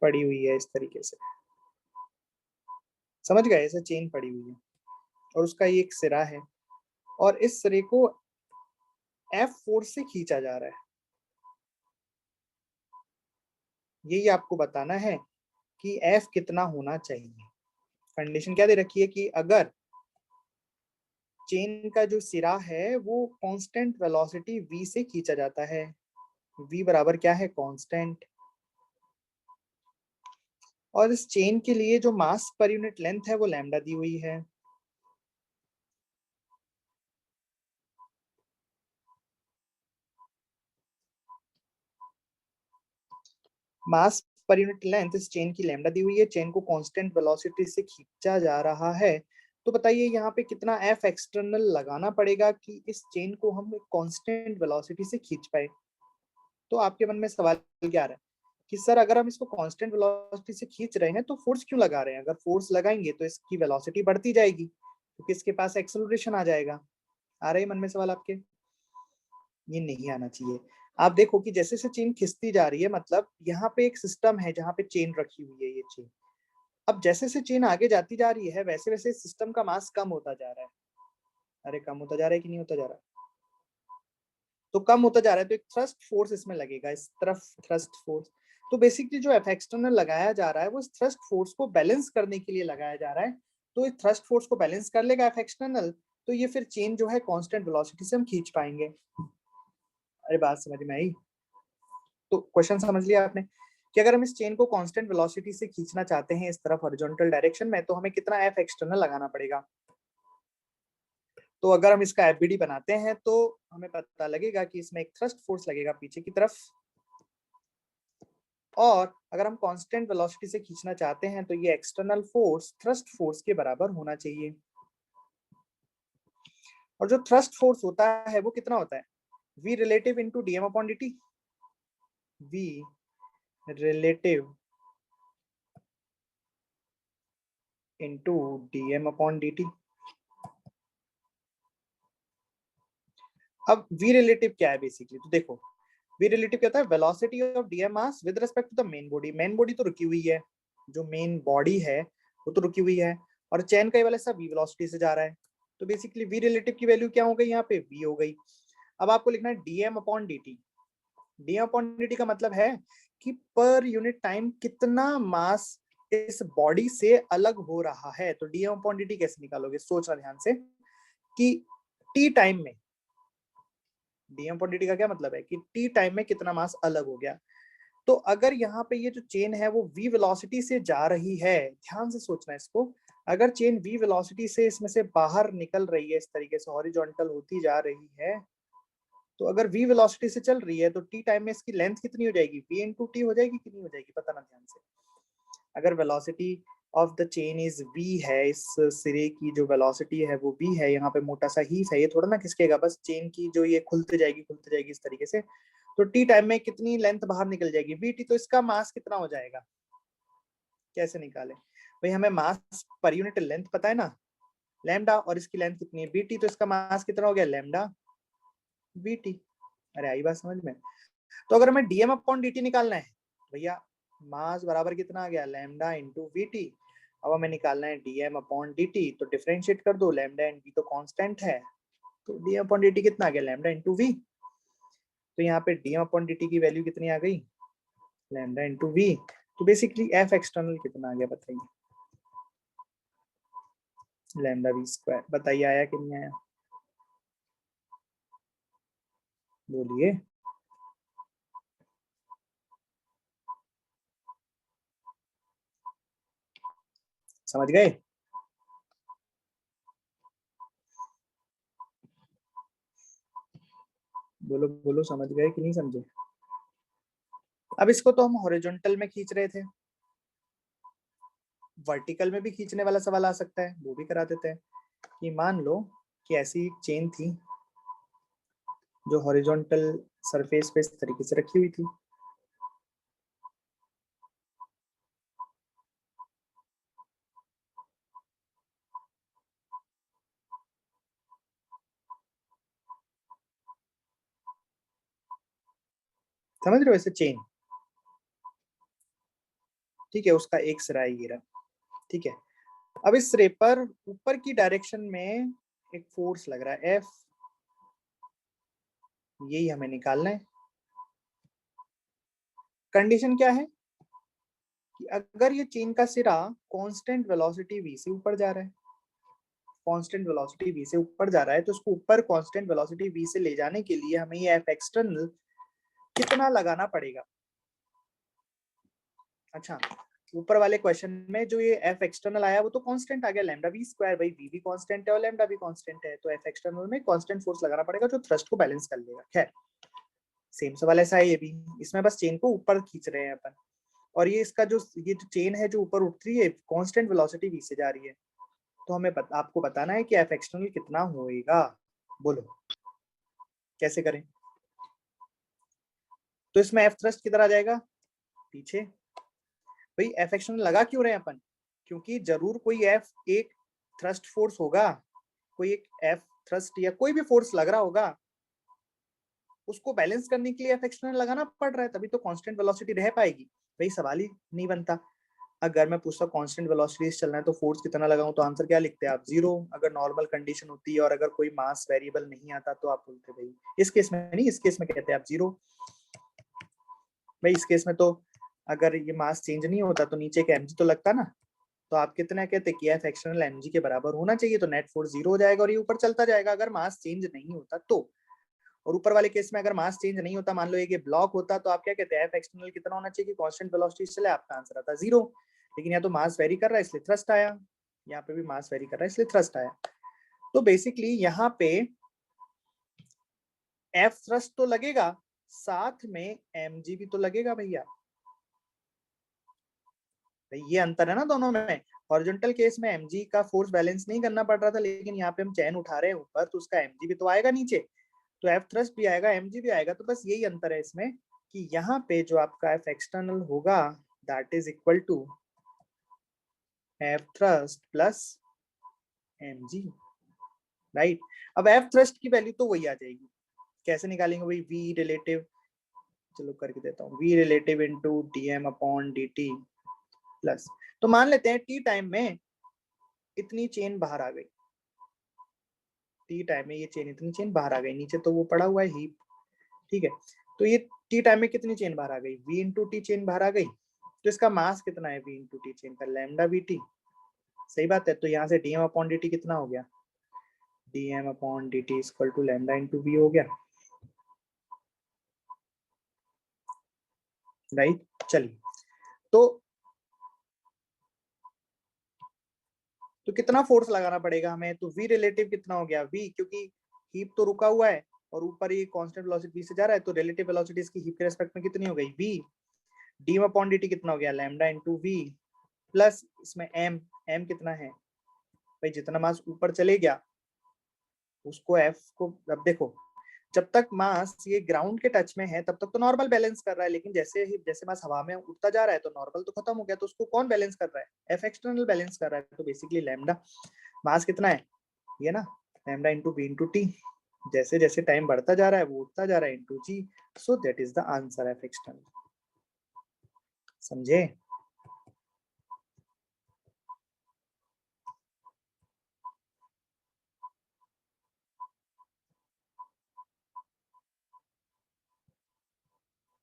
पड़ी हुई है इस तरीके से, समझ गए, ऐसे चेन पड़ी हुई है, और उसका ये एक सिरा है, और इस सिरे को F फोर्स से खींचा जा रहा है। यही आपको बताना है कि F कितना होना चाहिए। कंडीशन क्या दे रखी है कि अगर चेन का जो सिरा है वो कांस्टेंट वेलोसिटी v से खींचा जाता है, v बराबर क्या है, कांस्टेंट, और इस चेन के लिए जो मास पर यूनिट लेंथ है वो लैम्डा दी हुई है। मास पर यूनिट लेंथ इस चेन की लैम्डा दी हुई है, चेन को कांस्टेंट वेलोसिटी से खींचा जा रहा है। तो बताइए यहाँ पे कितना F एक्सटर्नल लगाना पड़ेगा कि इस चेन को हम कांस्टेंट वेलोसिटी से खींच पाए। तो आपके मन में सवाल क्या आ रहा है कि सर अगर हम इसको कांस्टेंट वेलोसिटी से खींच रहे हैं तो फोर्स क्यों लगा रहे हैं, अगर फोर्स लगाएंगे तो इसकी वेलोसिटी बढ़ती जाएगी, क्योंकि इसके पास एक्सेलरेशन आ जाएगा। आ रहे मन में सवाल आपके, ये नहीं आना चाहिए। आप देखो कि जैसे से चेन खिंचती जा रही है, मतलब यहाँ पे एक सिस्टम है जहाँ पे चेन रखी हुई है, ये चेन, अब जैसे से चेन आगे जाती जा रही है वैसे वैसे सिस्टम का मास कम होता जा रहा है। अरे कम होता जा रहा है कि नहीं होता जा रहा, तो कम होता जा रहा है, तो एक थ्रस्ट फोर्स इसमें लगेगा, इस तरफ थ्रस्ट फोर्स। तो बेसिकली जो एफ एक्सटर्नल लगाया जा रहा है वो इस थ्रस्ट फोर्स को बैलेंस करने के लिए लगाया जा रहा है। तो इस थ्रस्ट फोर्स को बैलेंस कर लेगा एफ एक्सटर्नल, तो ये फिर चेन जो है कांस्टेंट वेलोसिटी से हम खींच पाएंगे। अरे बात समझ में आई। तो क्वेश्चन समझ लिया आपने कि अगर हम इस चेन को कांस्टेंट वेलोसिटी से खींचना चाहते हैं इस तरफ हॉरिजॉन्टल डायरेक्शन में, तो हमें कितना एफ एक्सटर्नल लगाना पड़ेगा। तो अगर हम इसका एफबीडी बनाते हैं तो हमें पता लगेगा कि इसमें एक थ्रस्ट फोर्स लगेगा पीछे की तरफ, और अगर हम कांस्टेंट वेलोसिटी से खींचना चाहते हैं तो ये एक्सटर्नल फोर्स थ्रस्ट फोर्स के बराबर होना चाहिए। और जो थ्रस्ट फोर्स होता है वो कितना होता है, v relative into D M upon D t, v relative into D M upon D T. अब v रिलेटिव क्या है बेसिकली, तो देखो v रिलेटिव क्या होता है, velocity of d m mass with respect to the main body. Main body तो रुकी हुई है, जो मेन बॉडी है वो तो रुकी हुई है, और चैन का ये वाला सब v वेलोसिटी से जा रहा है। तो बेसिकली v रिलेटिव की वैल्यू क्या हो गई, यहाँ पे v हो गई। अब आपको लिखना है dm upon dt। dm upon dt का मतलब है कि पर यूनिट टाइम कितना मास इस बॉडी से अलग हो रहा है। तो dm अपॉन dt कैसे निकालोगे, सोचना ध्यान से कि t टाइम में, dm अपॉन dt का क्या मतलब है कि t टाइम में कितना मास अलग हो गया। तो अगर यहाँ पे ये जो चेन है वो v वेलोसिटी से जा रही है, ध्यान से सोचना इसको, अगर चेन v वेलोसिटी से इसमें से बाहर निकल रही है, इस तरीके से हॉरिजॉन्टल होती जा रही है, तो अगर v वेलोसिटी से चल रही है तो t टाइम में इसकी लेंथ कितनी हो जाएगी, v इंटू टी हो जाएगी, कितनी हो जाएगी पता ना ध्यान से। अगर velocity of the chain is v है, इस सिरे की जो वेलोसिटी है वो v है, यहाँ पे मोटा सा हीफ है, ये थोड़ा ना खिसकेगा, बस चेन की जो ये खुलते जाएगी इस तरीके से, तो t टाइम में कितनी लेंथ बाहर निकल जाएगी, vt। तो इसका मास कितना हो जाएगा, कैसे निकाले भाई, हमें मास पर यूनिट लेंथ पता है ना, लैम्डा, और इसकी लेंथ कितनी है vt, तो इसका मास कितना हो गया लैम्डा vt। अरे आई बात समझ में। तो अगर हमें dm अपॉन dt निकालना है भैया, मास बराबर कितना आ गया लैम्डा इंटू vt। अब हमें निकालना है dm अपॉन dt, तो डिफरेंशिएट कर दो, लैम्डा एंड v तो कांस्टेंट है, तो dm अपॉन dt कितना आ गया लैम्डा इंटू v। तो यहाँ पे dm अपॉन dt की वैल्यू कितनी आ गई, लैम्डा इंटू v। तो बेसिकली f एक्सटर्नल कितना आ गया बताइए, लैम्डा v स्क्वायर। बताइए आया कि नहीं आया, बोलिए। समझ गए, बोलो बोलो, समझ गए कि नहीं समझे। अब इसको तो हम हॉरिजॉन्टल में खींच रहे थे, वर्टिकल में भी खींचने वाला सवाल आ सकता है, वो भी करा देते हैं। कि मान लो कि ऐसी एक चेन थी जो हॉरिजॉन्टल सरफेस पे इस तरीके से रखी हुई थी, समझ रहे हो, ऐसे चेन, ठीक है, उसका एक सिरा है ये रहा, ठीक है। अब इस सिरे पर ऊपर की डायरेक्शन में एक फोर्स लग रहा है एफ, यही हमें निकालना है। कंडीशन क्या है कि अगर ये चेन का सिरा कांस्टेंट वेलोसिटी v से ऊपर जा रहा है, कांस्टेंट वेलोसिटी v से ऊपर जा रहा है, तो उसको ऊपर कांस्टेंट वेलोसिटी v से ले जाने के लिए हमें ये एफ एक्सटर्नल कितना लगाना पड़ेगा। अच्छा, ऊपर वाले क्वेश्चन में जो ये एफ एक्सटर्नल आया वो तो कांस्टेंट आ गया लैम्डा वी स्क्वायर, भाई वी भी कांस्टेंट है और लैम्डा भी कांस्टेंट है, तो एफ एक्सटर्नल में कांस्टेंट फोर्स लगाना पड़ेगा जो थ्रस्ट को बैलेंस कर लेगा। खैर, सेम सवाल ऐसा है ये भी, इसमें बस चेन को ऊपर खींच रहे हैं अपन, और ये इसका जो ये जो चेन है जो ऊपर उठ रही है कांस्टेंट वेलोसिटी वी से जा रही है, तो हमें आपको बताना है कि एफ एक्सटर्नल कितना होएगा, बोलो कैसे करें। तो इसमें एफ थ्रस्ट किधर आ जाएगा, पीछे। भाई एफ एक्सटर्नल लगा क्यों रहे हैं अपन, क्योंकि जरूर कोई एफ एक थ्रस्ट फोर्स होगा, कोई एक एफ थ्रस्ट या कोई भी फोर्स लग रहा होगा, उसको बैलेंस करने के लिए एफ एक्सटर्नल लगाना पड़ रहा है, तभी तो कांस्टेंट वेलोसिटी रह पाएगी। भाई सवाल ही नहीं बनता। अगर मैं पूछता कांस्टेंट वेलोसिटी से चलना है तो फोर्स कितना लगाऊं, तो आंसर क्या लिखते हैं आप, जीरो। अगर नॉर्मल कंडीशन होती है और अगर कोई मास वेरिएबल नहीं आता तो आप बोलते भाई, इस केस में नहीं, इस केस में कहते हैं आप जीरो। भाई इस केस में तो अगर ये मास चेंज नहीं होता तो नीचे का mg तो लगता ना, तो आप कितना कहते हैं कि एफ एक्सटर्नल mg के बराबर होना चाहिए, तो नेट फोर्स जीरो हो जाएगा और ये ऊपर चलता जाएगा अगर मास चेंज नहीं होता तो। और ऊपर वाले केस में अगर मास चेंज नहीं होता, मान लो ये ब्लॉक होता, तो आप क्या कहते हैं एफ एक्सटर्नल कितना होना चाहिए कि कांस्टेंट वेलोसिटी से चले, आपका आंसर आता जीरो। लेकिन यहाँ तो मास वेरी कर रहा है इसलिए थ्रस्ट आया, यहाँ पे भी मास वेरी कर रहा है इसलिए थ्रस्ट आया। तो बेसिकली यहाँ पे एफ थ्रस्ट तो लगेगा, साथ में mg भी तो लगेगा भैया। ये अंतर है ना दोनों में। हॉरिजॉन्टल केस में mg का फोर्स बैलेंस नहीं करना पड़ रहा था, लेकिन यहाँ पे हम चैन उठा रहे हैं ऊपर, तो उसका mg भी तो आएगा नीचे, तो एफ थ्रस्ट भी आएगा, mg भी आएगा। तो बस यही अंतर है इसमें कि यहाँ पे जो आपका एफ एक्सटर्नल होगा that is equal to f thrust plus mg, right. अब एफ थ्रस्ट की वैल्यू तो वही आ जाएगी, कैसे निकालेंगे वही, v रिलेटिव, चलो करके देता हूँ, v relative into dm upon dt plus, तो मान लेते हैं टी टाइम में इतनी चेन बाहर आ गई, टी टाइम में ये चेन, इतनी चेन बाहर आ गई, नीचे तो वो पड़ा हुआ है हीप, ठीक है। तो ये टी टाइम में कितनी चेन बाहर आ गई, v इंटू टी चेन बाहर आ गई, तो इसका मास कितना है v इंटू टी चेन का, लैम्डा वी टी, सही बात है। तो यहाँ से dm अपॉन dt कितना हो गया, dm upon dt equal to lambda into v हो गया, राइट। चलिए, तो कितना फोर्स लगाना पड़ेगा हमें, तो v रिलेटिव कितना हो गया, v, क्योंकि हीप तो रुका हुआ है और ऊपर ये कांस्टेंट वेलोसिटी v से जा रहा है, तो रिलेटिव वेलोसिटी इसकी हीप के रेस्पेक्ट में कितनी हो गई, v, डी अपॉन dt कितना हो गया, लैम्डा इंटू वी प्लस इसमें m, m कितना है भाई, जितना मास ऊपर चले गया उसको f को, अब देखो जब तक मास ये ग्राउंड के टच में है तब तक तो नॉर्मल बैलेंस कर रहा है, लेकिन जैसे मास हवा में उठता जा रहा है तो नॉर्मल तो खत्म हो गया, तो उसको कौन बैलेंस कर रहा है, एफ एक्सटर्नल बैलेंस कर रहा है। तो बेसिकली लैम्डा, मास कितना है ये ना, lambda into b into t, जैसे जैसे टाइम बढ़ता जा रहा है वो उठता जा रहा है into g, so that is the answer, f external. समझे?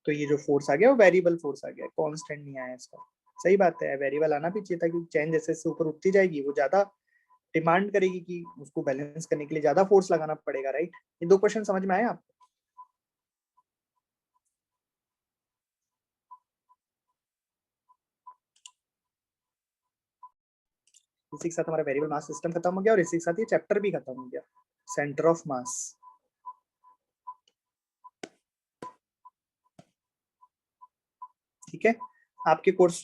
तो ये जो फोर्स आ गया वो वेरिएबल फोर्स आ गया, कांस्टेंट नहीं आया इसका। सही बात है, वेरिएबल आना भी चाहिए था, क्योंकि चैन जैसे जैसे ऊपर उठती जाएगी वो ज्यादा डिमांड करेगी कि उसको बैलेंस करने के लिए ज्यादा फोर्स लगाना पड़ेगा, राइट। ये दो क्वेश्चन समझ में आए आप? इसी के साथ हमारा वेरिएबल मास सिस्टम खत्म हो गया और इसी के साथ ये चैप्टर भी खत्म हो गया, सेंटर ऑफ मास। ठीक है, आपके कोर्स